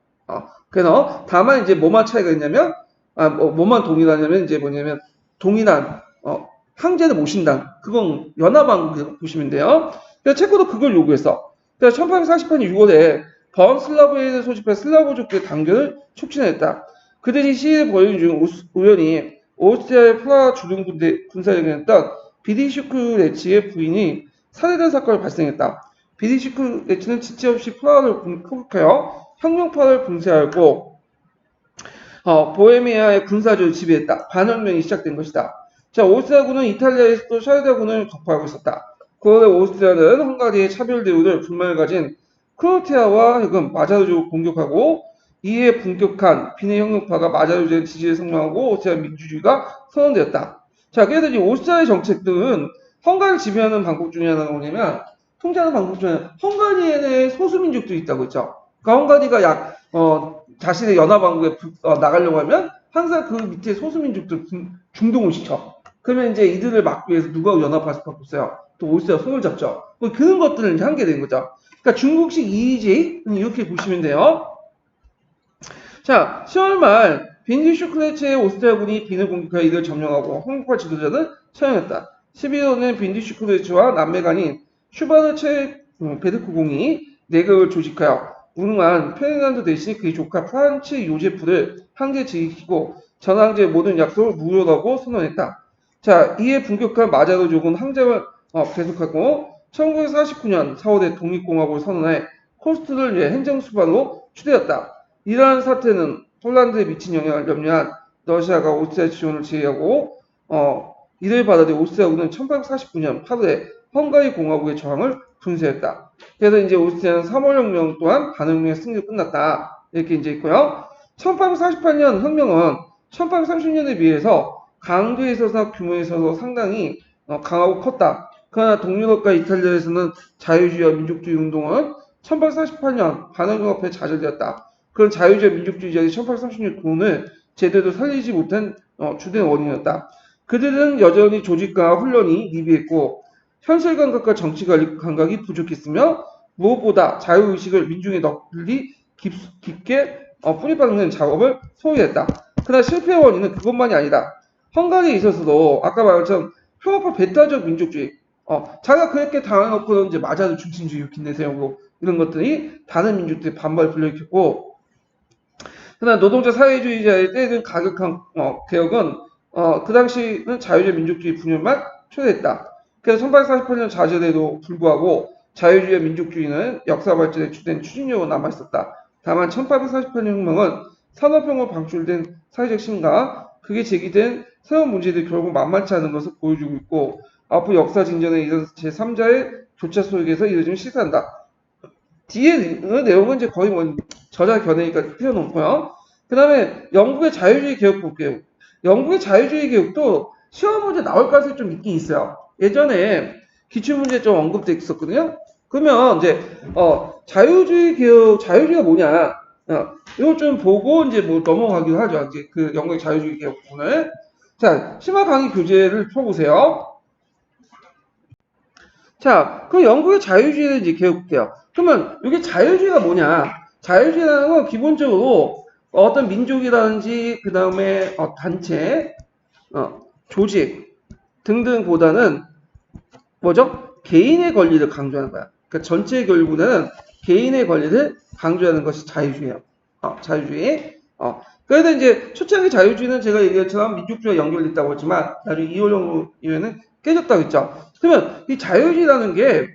그래서 다만 이제 뭐만 차이가 있냐면 뭐만 동일하냐면 이제 뭐냐면 동일한 황제는 모신당 그건 연합왕국 보시면 돼요. 그래서 체코도 그걸 요구했어. 그래서 1848년 6월에 번슬라브에 소집한 슬라브족의 단결을 촉진했다. 그들이 시위를 벌이는 중 우연히 오스트리아의 프라하 주둔 군사력이었던 비디슈크레치의 부인이 살해된 사건이 발생했다. 비디슈크레치는 지체 없이 프라하를 공격하여 혁명파를 분쇄하고 보헤미아의 군사주를 지배했다. 반혁명이 시작된 것이다. 자, 오스트리아군은 이탈리아에서도 샤르다군을 격파하고 있었다. 그런데 오스트리아는 헝가리의 차별 대우를 불만을 가진 크로아티아와 마자르족을 공격하고 이에 분격한 비내 혁명파가 마자르족의 지지를 성명하고 오스트리아 민주주의가 선언되었다. 자, 그래서 이 오스트리아의 정책들은 헝가리를 지배하는 방법 중에 하나가 뭐냐면 통제하는 방법 중에 하나 헝가리에는 소수민족들이 있다고 했죠. 그러니까 헝가리가 자신의 연합왕국에 나가려고 하면 항상 그 밑에 소수민족들 중동을 시켜. 그러면 이제 이들을 막기 위해서 누가 연합할 수밖에 없어요. 또 오스트리아 손을 잡죠. 그런 것들을 이제 하게 된 거죠. 그러니까 중국식 EEJ 이렇게 보시면 돼요. 자, 10월 말 빈디슈크레츠의 오스트리아군이 빈을 공격하여 이들을 점령하고 헝가리 지도자는 처형했다. 11월에는 빈디슈크레츠와 남매간인 슈바르체 베르크공이 내각을 조직하여 무능한 페르난도 대신 그의 조카 프란츠 요제프를 황제에 지키고 전 황제의 모든 약속을 무효라고 선언했다. 자, 이에 분격한 마자르족은 황제를 계속하고 1949년 4월에 독립공화국을 선언해 코스트를 행정수반으로 추대했다. 이러한 사태는 폴란드에 미친 영향을 염려한 러시아가 오스트리아 지원을 제의하고 이를 받아들인 오스트리아군은 1849년 8월에 헝가리 공화국의 저항을 분쇄했다. 그래서 이제 오스트리아는 3월 혁명 또한 반혁명의 승리로 끝났다. 이렇게 이제 있고요. 1848년 혁명은 1830년에 비해서 강도에 있어서 규모에 있어서 상당히 강하고 컸다. 그러나 동유럽과 이탈리아에서는 자유주의와 민족주의 운동은 1848년 반혁명 앞에 좌절되었다. 그런 자유주의 민족주의자들이 1830년 군을 제대로 살리지 못한 주된 원인이었다. 그들은 여전히 조직과 훈련이 미비했고 현실 감각과 정치 감각이 부족했으며 무엇보다 자유의식을 민중에 널리 깊게 뿌리박는 작업을 소홀했다. 그러나 실패의 원인은 그것만이 아니다. 헝가리에 있어서도 아까 말한 것처럼 혐오파 배타적 민족주의 자기가 그렇게 당해놓고는 이제 마자르 중심주의 이렇게 내세우고 이런 것들이 다른 민족들의 반발을 불러일으켰고 그러나 노동자 사회주의자의 때든 가격한 개혁은 그 당시는 자유주의 민족주의 분열만 초래했다. 그래서 1848년 좌절에도 불구하고 자유주의와 민족주의는 역사 발전의 주된 추진력으로 남아있었다. 다만 1848년 혁명은 산업혁명으로 방출된 사회적 심과 그게 제기된 세운 문제들이 결국 만만치 않은 것을 보여주고 있고 앞으로 역사 진전에 이런 제3자의 조차 속에서 이루어지는 시사한다. 뒤에 내용은 이제 거의 뭐 저자 견해니까 필요 없고요. 그 다음에 영국의 자유주의 개혁 볼게요. 영국의 자유주의 개혁도 시험 문제 나올 가능성이 좀 있긴 있어요. 예전에 기출문제 좀 언급돼 있었거든요. 그러면 이제 자유주의 개혁, 자유주의가 뭐냐? 이걸 좀 보고 이제 뭐 넘어가기로 하죠. 이제 그 영국의 자유주의 개혁 부분을. 자, 심화 강의 교재를 펴보세요. 자, 그럼 영국의 자유주의를 이제 개혁해요. 그러면 이게 자유주의가 뭐냐? 자유주의라는 건 기본적으로 어떤 민족이라든지 그 다음에 단체, 조직 등등보다는 뭐죠? 개인의 권리를 강조하는 거야. 그러니까 전체 결국은 개인의 권리를 강조하는 것이 자유주의예요. 자유주의. 그래서 이제 초창기 자유주의는 제가 얘기했처럼 민족주의와 연결됐다고 했지만 나중에 이호령 이후에는 깨졌다고 했죠. 그러면 이 자유주의라는 게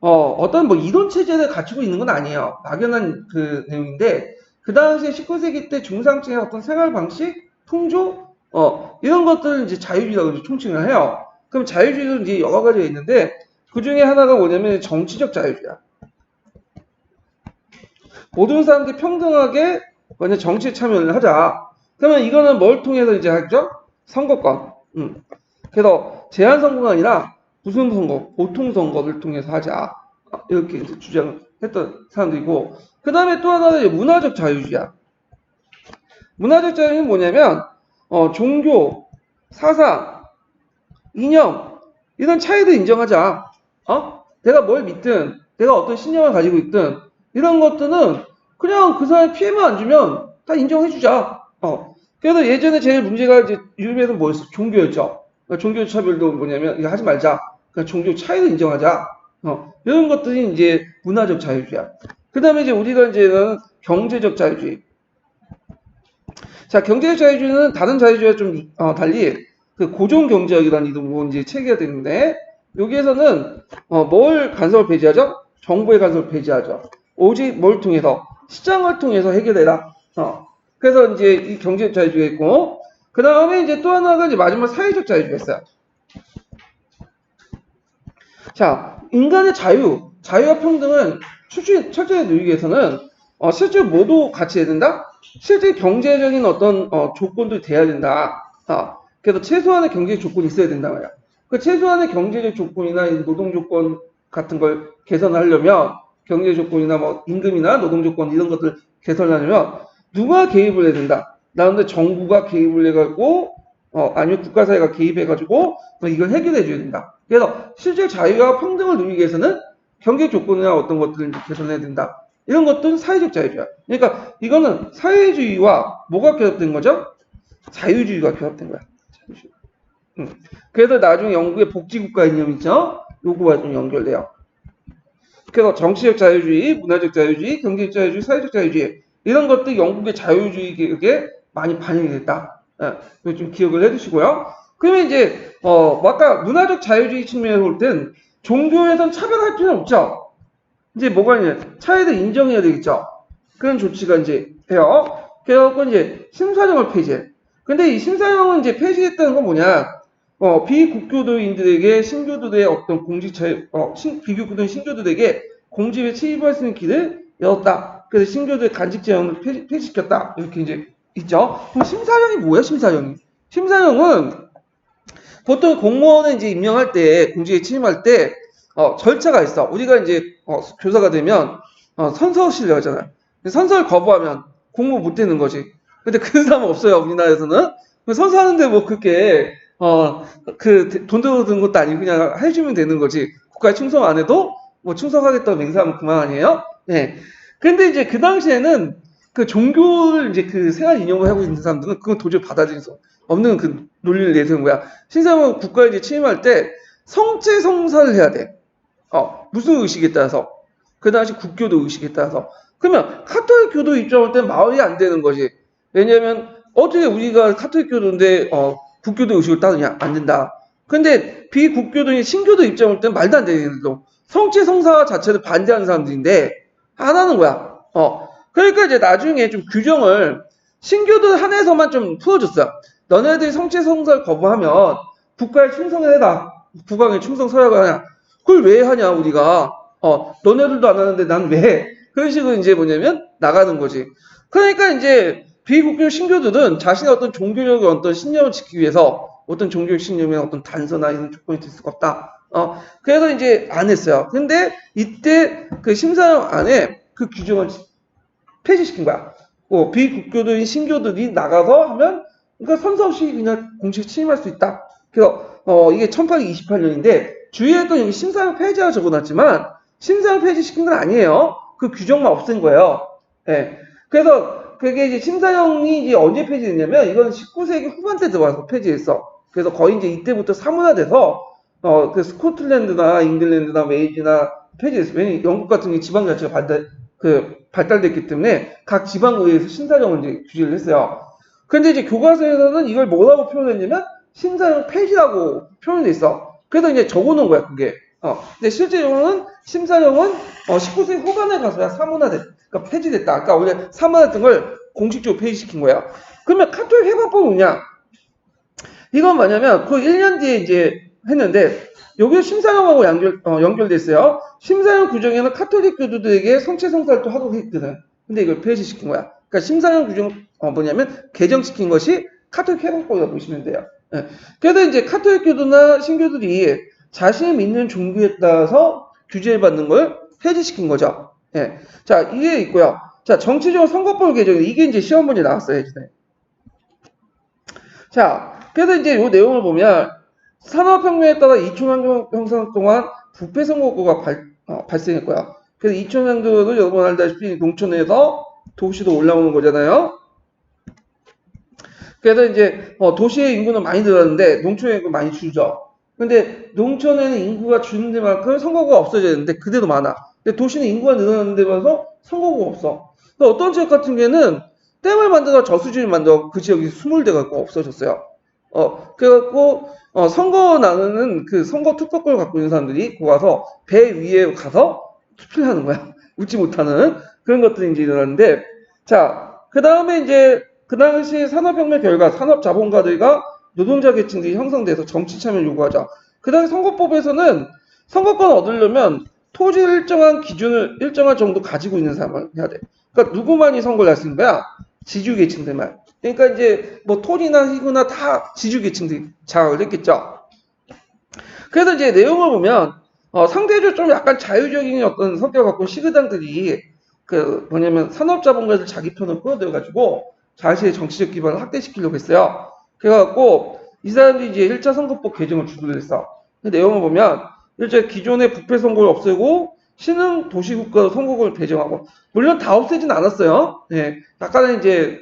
어떤 뭐 이론 체제를 갖추고 있는 건 아니에요. 막연한 그 내용인데 그 당시에 19세기 때 중상층의 어떤 생활 방식, 풍조, 이런 것들을 이제 자유주의라고 총칭을 해요. 그럼 자유주의도 이제 여러 가지가 있는데 그 중에 하나가 뭐냐면 정치적 자유주의야. 모든 사람들이 평등하게 완전 정치에 참여를 하자. 그러면 이거는 뭘 통해서 이제 하죠? 선거권. 그래서 제한 선거가 아니라 무슨 선거, 보통 선거를 통해서 하자. 이렇게 이제 주장을 했던 사람들이고, 그 다음에 또 하나는 문화적 자유주의야. 문화적 자유는 뭐냐면, 종교, 사상, 이념, 이런 차이를 인정하자. 내가 뭘 믿든, 내가 어떤 신념을 가지고 있든, 이런 것들은 그냥 그 사람이 피해만 안 주면 다 인정해주자. 그래서 예전에 제일 문제가 이제 유럽에는 뭐였어? 종교였죠. 그러니까 종교 차별도 뭐냐면 이거 하지 말자. 그러니까 종교 차이를 인정하자. 이런 것들이 이제 문화적 자유주의야. 그 다음에 이제 우리가 이제는 경제적 자유주의. 자, 경제적 자유주의는 다른 자유주의와 좀 달리 그 고종 경제학이라는 이름으로 이제 체계가 되는데 여기에서는 뭘 간섭을 배제하죠? 정부의 간섭을 배제하죠. 오직 뭘 통해서 시장을 통해서 해결해라. 그래서 이제 이 경제적 자유주의가 있고 그 다음에 이제 또 하나가 이제 마지막 사회적 자유주의가 있어요. 자, 인간의 자유와 평등은 철저히 누리기 위해서는 실제로 모두 같이 해야 된다. 실제 경제적인 어떤 조건도 돼야 된다. 그래서 최소한의 경제적 조건이 있어야 된다 말이야. 그 최소한의 경제적 조건이나 노동 조건 같은 걸 개선하려면 경제 조건이나 뭐 임금이나 노동 조건 이런 것들 개선하려면 누가 개입을 해야 된다. 나는데 정부가 개입을 해가지고 아니면 국가사회가 개입해가지고 이걸 해결해 줘야 된다. 그래서 실제 자유와 평등을 누리기 위해서는 경제 조건이나 어떤 것들을 개선해야 된다. 이런 것들은 사회적 자유주의야. 그러니까 이거는 사회주의와 뭐가 결합된 거죠? 자유주의가 결합된 거야. 자유주의. 그래서 나중에 영국의 복지국가 이념 있죠? 요거와 좀 연결돼요. 그래서 정치적 자유주의, 문화적 자유주의, 경제적 자유주의, 사회적 자유주의 이런 것들 영국의 자유주의 개혁에 많이 반영이 됐다. 이거 좀 기억을 해두시고요. 그러면 이제 아까 문화적 자유주의 측면에서 볼 땐 종교에선 차별할 필요는 없죠. 이제 뭐가 있냐? 차이를 인정해야 되겠죠. 그런 조치가 이제 해요. 그래서 이제 심사령을 폐지해. 근데 이 심사령은 이제 폐지했다는 건 뭐냐? 비국교도인들에게 신교도들의 어떤 비국교도인 신교도들에게 공직에 취입할 수 있는 길을 열었다. 그래서 신교도의 간직 제한을 폐지시켰다. 이렇게 이제 있죠. 그럼 심사령이 뭐야? 심사령은 보통 공무원을 이제 임명할 때 공직에 취임할 때 절차가 있어. 우리가 이제 교사가 되면 선서실이라고 하잖아요. 선서를 거부하면 공부 못 되는 거지. 근데 그런 사람은 없어요. 우리나라에서는. 선서하는데 뭐 그렇게 돈 들어 드는 것도 아니고 그냥 해주면 되는 거지. 국가에 충성 안 해도 뭐 충성하겠다고 맹세하면 그만 아니에요? 네. 근데 이제 그 당시에는 그 종교를 이제 그 생활 인용을 하고 있는 사람들은 그건 도저히 받아들일 수 없는 그 논리를 내세운 거야. 신사는 국가에 이제 취임할 때 성체 성사를 해야 돼. 무슨 의식에 따라서. 그 당시 국교도 의식에 따라서. 그러면 카톨릭 교도 입장할 때 말이 안 되는 거지. 왜냐면 어떻게 우리가 카톨릭 교도인데 국교도 의식을 따르냐? 안 된다. 근데 비국교도인 신교도 입장을 때는 말도 안 되는 거. 성체 성사 자체를 반대하는 사람들인데 안 하는 거야. 그러니까 이제 나중에 좀 규정을 신교도 한해서만 좀 풀어줬어요. 너네들이 성취성사를 거부하면 국가에 충성해라. 국왕에 충성 서야가 하냐. 그걸 왜 하냐 우리가. 너네들도 안 하는데 난 왜. 그런 식으로 이제 뭐냐면 나가는 거지. 그러니까 이제 비국교 신교들은 자신의 어떤 종교적인 어떤 신념을 지키기 위해서 어떤 종교적 신념에 어떤 단서나 이런 조건이 될 수가 없다. 그래서 이제 안 했어요. 근데 이때 그 심사령 안에 그 규정을 폐지시킨 거야. 비국교도인 신교들이 나가서 하면 그러니까 선서 없이 그냥 공식 취임할 수 있다. 그래서 이게 1828년인데 주의했던 여기 심사령 폐지하고 적어놨지만 심사령 폐지시킨 건 아니에요. 그 규정만 없앤 거예요. 예. 그래서 그게 이제 심사령이 이제 언제 폐지됐냐면 이건 19세기 후반때 들어와서 폐지했어. 그래서 거의 이제 이때부터 사문화돼서 그 스코틀랜드나 잉글랜드나 웨일즈나 폐지했어. 왜냐면 영국 같은 게 지방 자치가 발달됐기 때문에 각 지방의회에서 심사령을 이제 규제를 했어요. 그런데 이제 교과서에서는 이걸 뭐라고 표현했냐면 심사령 폐지라고 표현돼 있어. 그래서 이제 적어놓은 거야 그게. 근데 실제로는 심사령은 19세기 후반에 가서야 그러니까 폐지됐다. 아까 원래 사문화됐던 걸 공식적으로 폐지시킨 거야. 그러면 카톨릭 해방법은 뭐냐? 이건 뭐냐면 그 1년 뒤에 이제 했는데 여기 심사령하고 연결돼 있어요. 심사령 규정에는 카톨릭 교도들에게 성체성사를 또 하도록 했거든. 근데 이걸 폐지시킨 거야. 그러니까 심사령 규정 뭐냐면 개정시킨 것이 카톨릭 해방법이라고 보시면 돼요. 예. 그래서 이제 카톨릭 교도나 신교들이 자신이 믿는 종교에 따라서 규제를 받는 걸 폐지시킨 거죠. 예. 자, 이게 있고요. 자, 정치적으로 선거법 개정 이게 이제 시험 문제 나왔어요. 예전에. 자, 그래서 이제 이 내용을 보면 산업혁명에 따라 이촌환경 형성 동안 부패 선거구가 발생했고요. 그래서 이촌환경도 여러분 알다시피 농촌에서 도시로 올라오는 거잖아요. 그래서 이제 도시의 인구는 많이 늘었는데 농촌의 인구 많이 줄죠. 근데 농촌에는 인구가 주는 데만큼 선거구가 없어졌는데 그대로 많아. 근데 도시는 인구가 늘어나는 데면서 선거구가 없어. 어떤 지역 같은 경우에는 댐을 만들어 저수지를 만들어 그 지역이 스물대가 없어졌어요. 그래갖고 선거 나누는 그 선거 투표권을 갖고 있는 사람들이 거기 가서 배 위에 가서 투표를 하는 거야. 웃지 못하는 그런 것들이 이제 일어났는데 자, 그 다음에 이제 그 당시 산업혁명 결과 산업자본가들과 노동자 계층들이 형성돼서 정치 참여를 요구하자. 그 당시 선거법에서는 선거권을 얻으려면 토지를 일정한 정도 가지고 있는 사람을 해야 돼. 그러니까 누구만이 선거를 할 수 있는 거야? 지주계층들만. 그러니까 이제 뭐 토지나 희구나 다 지주계층들이 장악을 했겠죠. 그래서 이제 내용을 보면 상대적으로 좀 약간 자유적인 어떤 성격을 갖고 시그당들이 그 뭐냐면 산업자본가들 자기 편을 끌어들여가지고 자신의 정치적 기반을 확대시키려고 했어요. 그래갖고 이 사람들이 이제 1차 선거법 개정을 주도를 했어. 그 내용을 보면 일제 기존의 부패 선거를 없애고 신흥 도시국가로 선거구를 배정하고 물론 다 없애진 않았어요. 네, 약간의 이제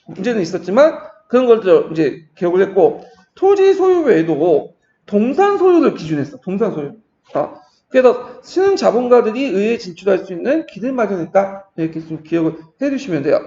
문제는 있었지만 그런 걸 이제 개혁을 했고 토지 소유 외에도 동산 소유를 기준했어. 동산 소유. 그래서 신흥 자본가들이 의회에 진출할 수 있는 길을 마련했다. 이렇게 좀 기억을 해주시면 돼요.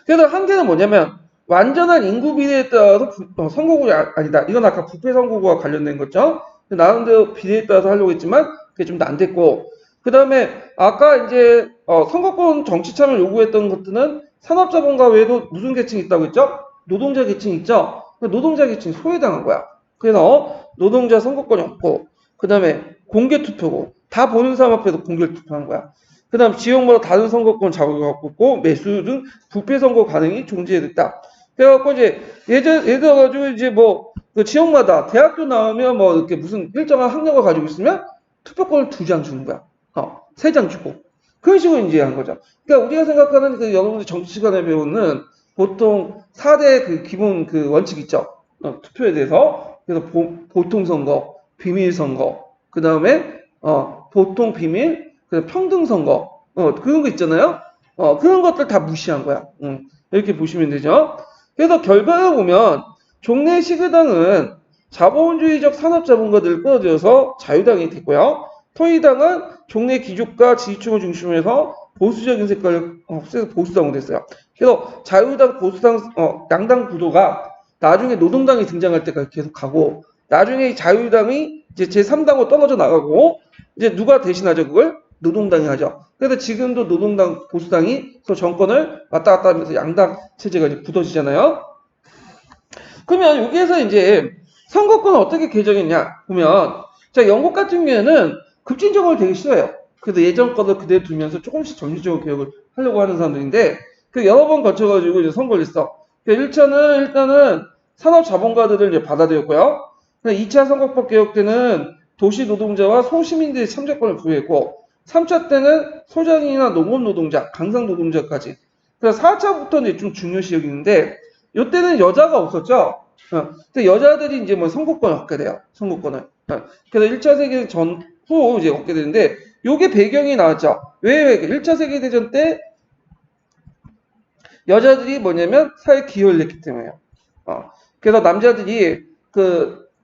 그래서 한계는 뭐냐면 완전한 인구 비례에 따라서 선거구가 아니다. 이건 아까 부패 선거구와 관련된 거죠. 나름대로 비례에 따라서 하려고 했지만 그게 좀 안 됐고 그 다음에 아까 이제 선거권 정치 참여를 요구했던 것들은 산업자본가 외에도 무슨 계층이 있다고 했죠? 노동자 계층이 있죠? 노동자 계층이 소외당한 거야. 그래서 노동자 선거권이 없고 그 다음에 공개투표고 다 보는 사람 앞에서 공개투표한 거야. 그 다음 지역마다 다른 선거권 자격을 갖고 있고 매수 등 부패 선거 가능이 존재됐다. 그래갖고 이제 예를 들어가지고 이제 그 지역마다 대학교 나오면 이렇게 무슨 일정한 학력을 가지고 있으면 투표권을 2장 주는 거야. 3장 주고. 그런 식으로 이제 한 거죠. 그러니까 우리가 생각하는 그 여러분들 정치 시간에 배우는 보통 4대 그 기본 그 원칙 있죠. 투표에 대해서. 그래서 보통 선거, 비밀 선거, 그 다음에 보통 비밀, 평등 선거, 그런 거 있잖아요. 그런 것들 다 무시한 거야. 이렇게 보시면 되죠. 그래서 결과를 보면 종래 시그당은 자본주의적 산업자본가들을 끌어들여서 자유당이 됐고요. 토의당은 종래 귀족과 지지층을 중심으로 해서 보수적인 색깔을 없애서 보수당으로 됐어요. 그래서 자유당, 보수당, 양당 구도가 나중에 노동당이 등장할 때까지 계속 가고 나중에 자유당이 이제 제3당으로 떨어져 나가고 이제 누가 대신하죠 그걸? 노동당이 하죠. 그래서 지금도 노동당, 보수당이 또 정권을 왔다 갔다 하면서 양당 체제가 이제 굳어지잖아요. 그러면 여기에서 이제 선거권을 어떻게 개정했냐 보면, 자, 영국 같은 경우에는 급진적으로 되게 싫어요. 그래서 예전 거를 그대로 두면서 조금씩 점진적으로 개혁을 하려고 하는 사람들인데, 그 여러 번 거쳐가지고 이제 선거를 했어. 1차는 일단은 산업 자본가들을 이제 받아들였고요. 2차 선거법 개혁 때는 도시 노동자와 소시민들의 참정권을 부여했고, 3차 때는 소장이나 농업 노동자, 강상 노동자까지. 그래서 4차부터는 이제 좀 중요시 여기는데, 이때는 여자가 없었죠. 근데 여자들이 이제 뭐 선거권을 얻게 돼요. 선거권을. 그래서 1차 세계대전 전후 이제 얻게 되는데, 요게 배경이 나왔죠. 왜? 1차 세계대전 때 여자들이 뭐냐면 사회 기여를 했기 때문에요. 그래서 남자들이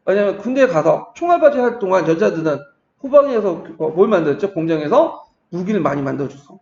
왜냐면 군대에 가서 총알바지 할 동안 여자들은 후방에서 뭘 만들었죠? 공장에서 무기를 많이 만들어줬어.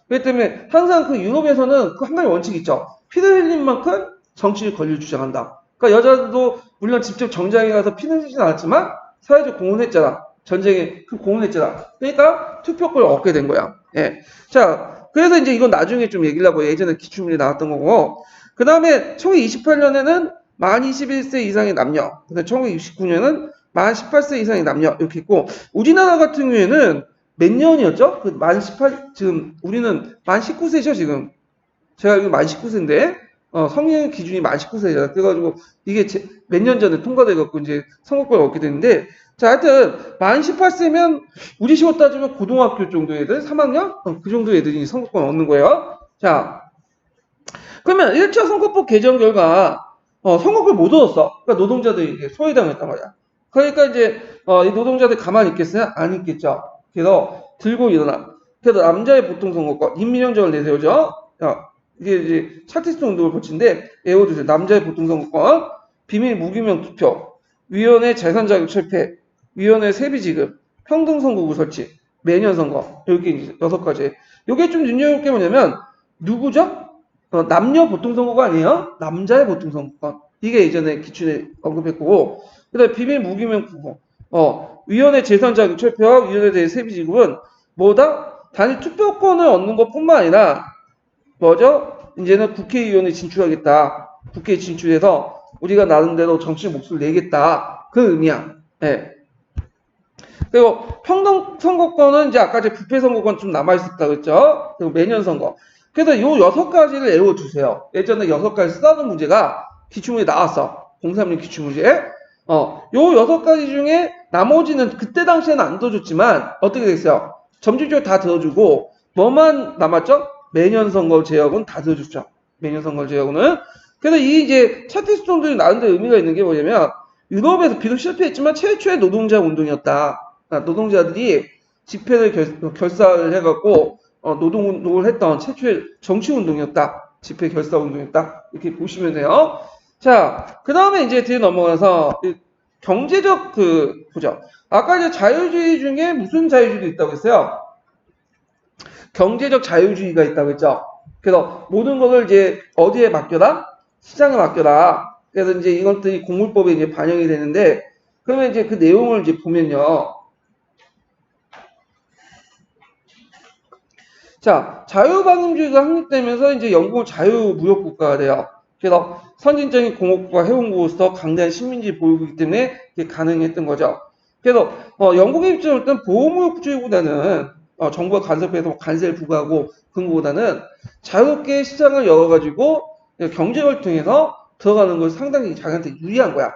그렇기 때문에 항상 그 유럽에서는 그 한 가지 원칙이 있죠. 피를 흘린 만큼 정치적 권리를 주장한다. 그러니까 여자들도 물론 직접 정장에 가서 피는 흘리진 않았지만 사회적 공헌을 했잖아. 전쟁에 그 공헌을 했잖아. 그러니까 투표권을 얻게 된 거야. 예. 자, 그래서 이제 이건 나중에 좀 얘기를 하고 예전에 기출문제 나왔던 거고. 그 다음에 1928년에는 만 21세 이상의 남녀. 그다음에 1969년은 만 18세 이상의 남녀. 이렇게 있고, 우리나라 같은 경우에는 몇 년이었죠? 만 18, 지금 우리는 만 19세죠, 지금. 제가 알기로 만 19세인데, 성년 기준이 만 19세잖아. 그래가지고 이게 몇 년 전에 통과돼갖고 이제 선거권을 얻게 됐는데, 자, 하여튼 만 18세면 우리 식으로 따지면 고등학교 정도 애들, 3학년? 그 정도 애들이 선거권 얻는 거예요. 자, 그러면 1차 선거법 개정 결과 선거권 못 얻었어. 그러니까 노동자들이 이제 소외당했단 말이야. 그러니까 이제 이 노동자들 가만히 있겠어요? 안 있겠죠. 그래서 들고 일어나. 그래서 남자의 보통 선거권, 인민영정을 내세우죠. 이게 이제 차티스트 운동을 거친데 외워주세요. 남자의 보통 선거권, 비밀 무기명 투표, 위원회 재산 자격 철폐, 위원회 세비 지급, 평등 선거구 설치, 매년 선거. 이렇게 이제 6가지. 이게 좀 눈여볼 게 뭐냐면 누구죠? 남녀 보통선거가 아니에요. 남자의 보통선거권. 이게 예전에 기출에 언급했고, 그 다음에 비밀 무기명 구호. 위원회 재산 자격 철폐와 위원회 대해 세비 지급은 뭐다? 단지 투표권을 얻는 것 뿐만 아니라, 뭐죠? 이제는 국회의원에 진출하겠다. 국회에 진출해서 우리가 나름대로 정치적 목소리를 내겠다. 그 의미야. 예. 그리고 평등 선거권은 이제 아까 제 부패 선거권 좀 남아있었다 그랬죠? 그리고 매년 선거. 그래서 요 6가지를 외워주세요. 예전에 6가지 쓰다는 문제가 기출문제 나왔어. 031 기출문제. 요 6가지 중에 나머지는 그때 당시에는 안 들어줬지만 어떻게 됐어요? 점진적으로 다 들어주고 뭐만 남았죠? 매년 선거 제역은 다 들어줬죠. 매년 선거 제역은. 그래서 이 이제 차티스톤들이 나는데 의미가 있는 게 뭐냐면 유럽에서 비록 실패했지만 최초의 노동자 운동이었다. 노동자들이 집회를 결사를 해갖고 노동운동을 했던 최초의 정치운동이었다. 집회 결사운동이었다. 이렇게 보시면 돼요. 자, 그 다음에 이제 뒤에 넘어가서 경제적 보죠. 아까 이제 자유주의 중에 무슨 자유주의도 있다고 했어요? 경제적 자유주의가 있다고 했죠. 그래서 모든 것을 이제 어디에 맡겨라? 시장에 맡겨라. 그래서 이제 이것들이 공물법에 이제 반영이 되는데, 그러면 이제 그 내용을 이제 보면요. 자, 자유방임주의가 확립되면서 이제 영국은 자유무역국가가 돼요. 그래서 선진적인 공업과 해운국으로서 강대한 식민지 보유국이기 때문에 이게 가능했던 거죠. 그래서 영국의 입장으로는 보호무역주의보다는 정부가 간섭해서 관세를 부과하고 그런 것보다는 자유롭게 시장을 열어가지고 경쟁을 통해서 들어가는 걸 상당히 자기한테 유리한 거야.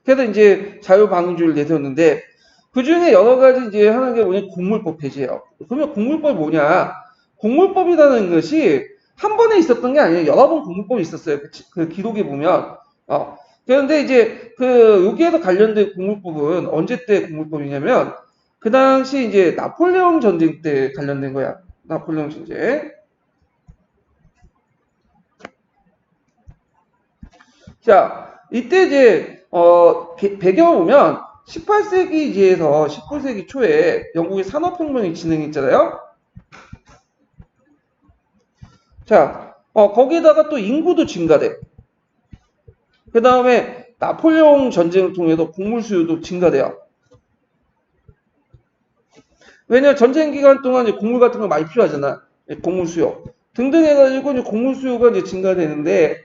그래서 이제 자유방임주의를 내세웠는데 그 중에 여러 가지 이제 하는 게 뭐냐, 공물법 폐지예요. 그러면 공물법이 뭐냐? 공물법이라는 것이 한 번에 있었던 게 아니에요. 여러 번 공물법이 있었어요. 그 기록에 보면. 그런데 이제 여기에서 관련된 공물법은 언제 때 공물법이냐면 그 당시 이제 나폴레옹 전쟁 때 관련된 거야. 나폴레옹 전쟁. 자, 이때 이제 배경을 보면 18세기에서 19세기 초에 영국의 산업혁명이 진행했잖아요. 자, 거기다가 또 인구도 증가돼. 그 다음에 나폴레옹 전쟁을 통해서 곡물 수요도 증가돼요. 왜냐면 전쟁 기간 동안 이제 곡물 같은 거 많이 필요하잖아. 곡물 수요. 등등 해가지고 이제 곡물 수요가 이제 증가되는데,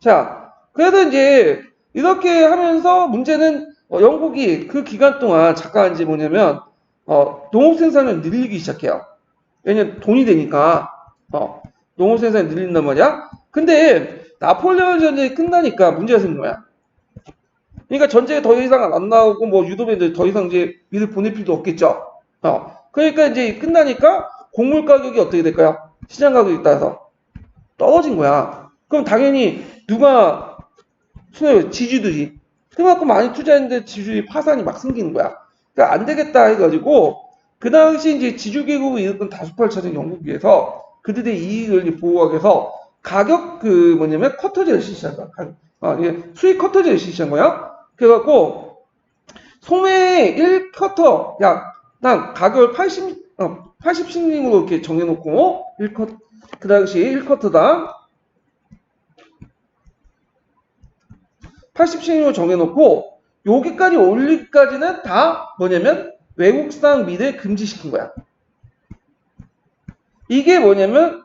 자, 그래서 이제 이렇게 하면서 문제는 영국이 그 기간 동안 잠깐 이제 뭐냐면 농업 생산을 늘리기 시작해요. 왜냐면 돈이 되니까 농업 생산이 늘린단 말이야. 근데 나폴레옹 전쟁이 끝나니까 문제가 생긴 거야. 그러니까 전쟁에 더 이상 안 나오고 뭐 유도민들 더 이상 이제 미를 보낼 필요도 없겠죠. 그러니까 이제 끝나니까 곡물 가격이 어떻게 될까요? 시장 가격에 따라서 떨어진 거야. 그럼 당연히 누가 손해? 지주들이. 그만큼 많이 투자했는데 지주들이 파산이 막 생기는 거야. 그러니까 안 되겠다 해가지고 그 당시 이제 지주계급을 이끌던 다수팔차전 영국에서 그들의 이익을 보호하기 위해서 가격 그 뭐냐면 커터제를 실시한 거야. 이게 수익 커터제를 실시한 거야. 그래갖고 소매 1커터 난 가격을 80신림으로 이렇게 정해놓고 1커 그 당시 1커터당 80신임을 정해놓고 여기까지 올리기까지는 다 뭐냐면 외국산 밀을 금지시킨 거야. 이게 뭐냐면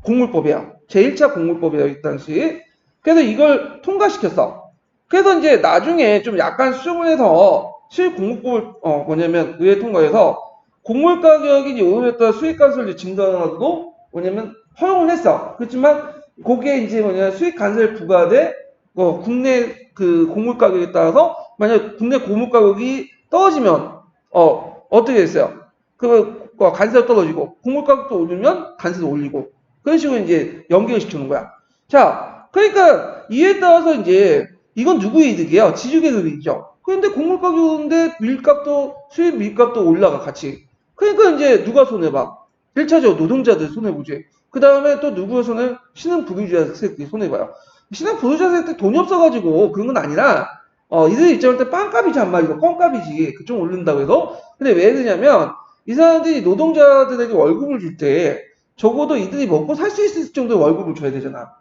곡물법이야. 제1차 곡물법이야 이 당시. 그래서 이걸 통과시켰어. 그래서 이제 나중에 좀 약간 수정을 해서 실곡물법을 뭐냐면 의회 통과해서 곡물 가격이 이제 오름에 따라 수익 간섭이 증가하고도 뭐냐면 허용을 했어. 그렇지만 거기에 이제 뭐냐 수익 간섭이 부과돼 국내 그 곡물 가격에 따라서 만약 국내 곡물 가격이 떨어지면 어떻게 됐어요? 그 간세도 떨어지고 곡물 가격도 오르면 간세도 올리고 그런 식으로 이제 연결시키는 거야. 자, 그러니까 이에 따라서 이제 이건 누구의 이득이에요? 지주계급의 이득이죠. 그런데 곡물 가격이 오르는데 밀값도 수입 밀값도 올라가 같이. 그러니까 이제 누가 손해 봐? 1차적으로 노동자들 손해 보지. 그 다음에 또 누구의 손해? 신흥 부유주의 세력이 손해 봐요. 신흥 부유주의 세력들 돈이 없어가지고 그런 건 아니라 이들 입장할 때 빵값이지 한 마리가 껌값이지 그쪽 오른다고 해서. 근데 왜 그러냐면 이 사람들이 노동자들에게 월급을 줄 때 적어도 이들이 먹고 살 수 있을 정도의 월급을 줘야 되잖아.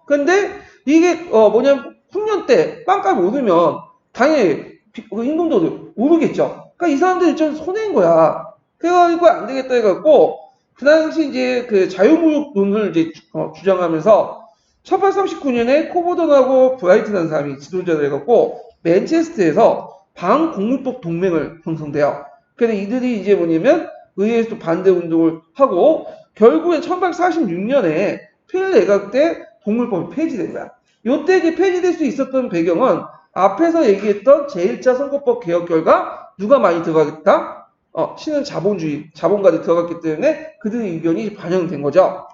근데 이게 뭐냐면 훈련 때 빵값이 오르면 당연히 임금도 오르겠죠. 그러니까 이 사람들 입장에서 손해인 거야. 그래가지고 안 되겠다 해갖고 그 당시 이제 그 자유무역론을 이제 주장하면서 1839년에 코보던하고 브라이트라는 사람이 지도자를 해갖고 맨체스터에서 방공물법 동맹을 형성돼요. 그래서 이들이 이제 뭐냐면 의회에서 반대 운동을 하고 결국엔 1846년에 필 내각 때 동물법이 폐지된 거야. 요때 이제 폐지될 수 있었던 배경은 앞에서 얘기했던 제1차 선거법 개혁 결과 누가 많이 들어가겠다? 신은 자본주의, 자본가들이 들어갔기 때문에 그들의 의견이 반영된 거죠.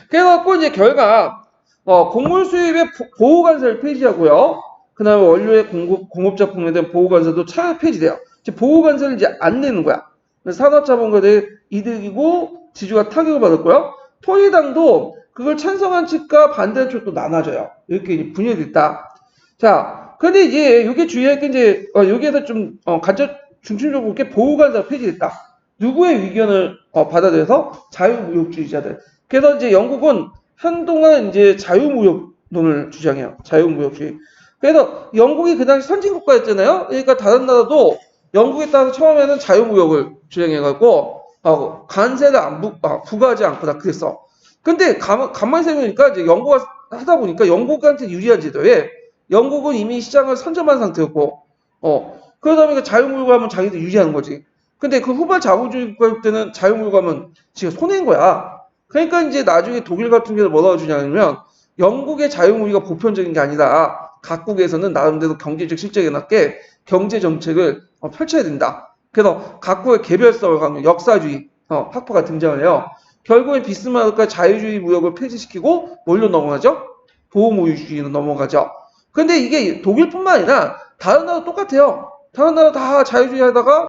그래갖고 이제 결과 곡물 수입의 보호관세를 폐지하고요. 그 다음에 원료의 공업작품에 대한 보호관세도 차례 폐지돼요. 이제 보호관세를 이제 안 내는 거야. 산업자본가들의 이득이고 지주가 타격을 받았고요. 토지당도 그걸 찬성한 측과 반대한 측도 나눠져요. 이렇게 분열이 있다. 자, 근데 이제 이게 주의할 게 이제 여기에서 좀 간접 중심적으로 볼게 보호관세가 폐지됐다. 누구의 의견을 받아들여서 자유무역주의자들. 그래서 이제 영국은 한동안 이제 자유무역론을 주장해요. 자유무역주의. 그래서 영국이 그 당시 선진국가였잖아요. 그러니까 다른 나라도 영국에 따라서 처음에는 자유무역을 주장해갖고 관세를 부과하지 않고 다 그랬어. 근데 가만히 생각해보니까 이제 영국가 하다 보니까 영국한테 유리한 제도에 영국은 이미 시장을 선점한 상태였고 그러다 보니까 자유무역을 하면 자기들 유리하는 거지. 근데 그 후발 자본주의 국가 때는 자유무역을 하면 지금 손해인 거야. 그러니까 이제 나중에 독일 같은 경우는 뭐라고 주냐면 영국의 자유무역이 보편적인 게 아니라 각국에서는 나름대로 경제적 실적에 맞게 경제 정책을 펼쳐야 된다. 그래서 각국의 개별성을 강조, 역사주의 학파가 등장을 해요. 결국엔 비스마르크가 자유주의 무역을 폐지시키고 뭘로 넘어가죠? 보호무역주의로 넘어가죠. 근데 이게 독일뿐만 아니라 다른 나라도 똑같아요. 다른 나라 다 자유주의 하다가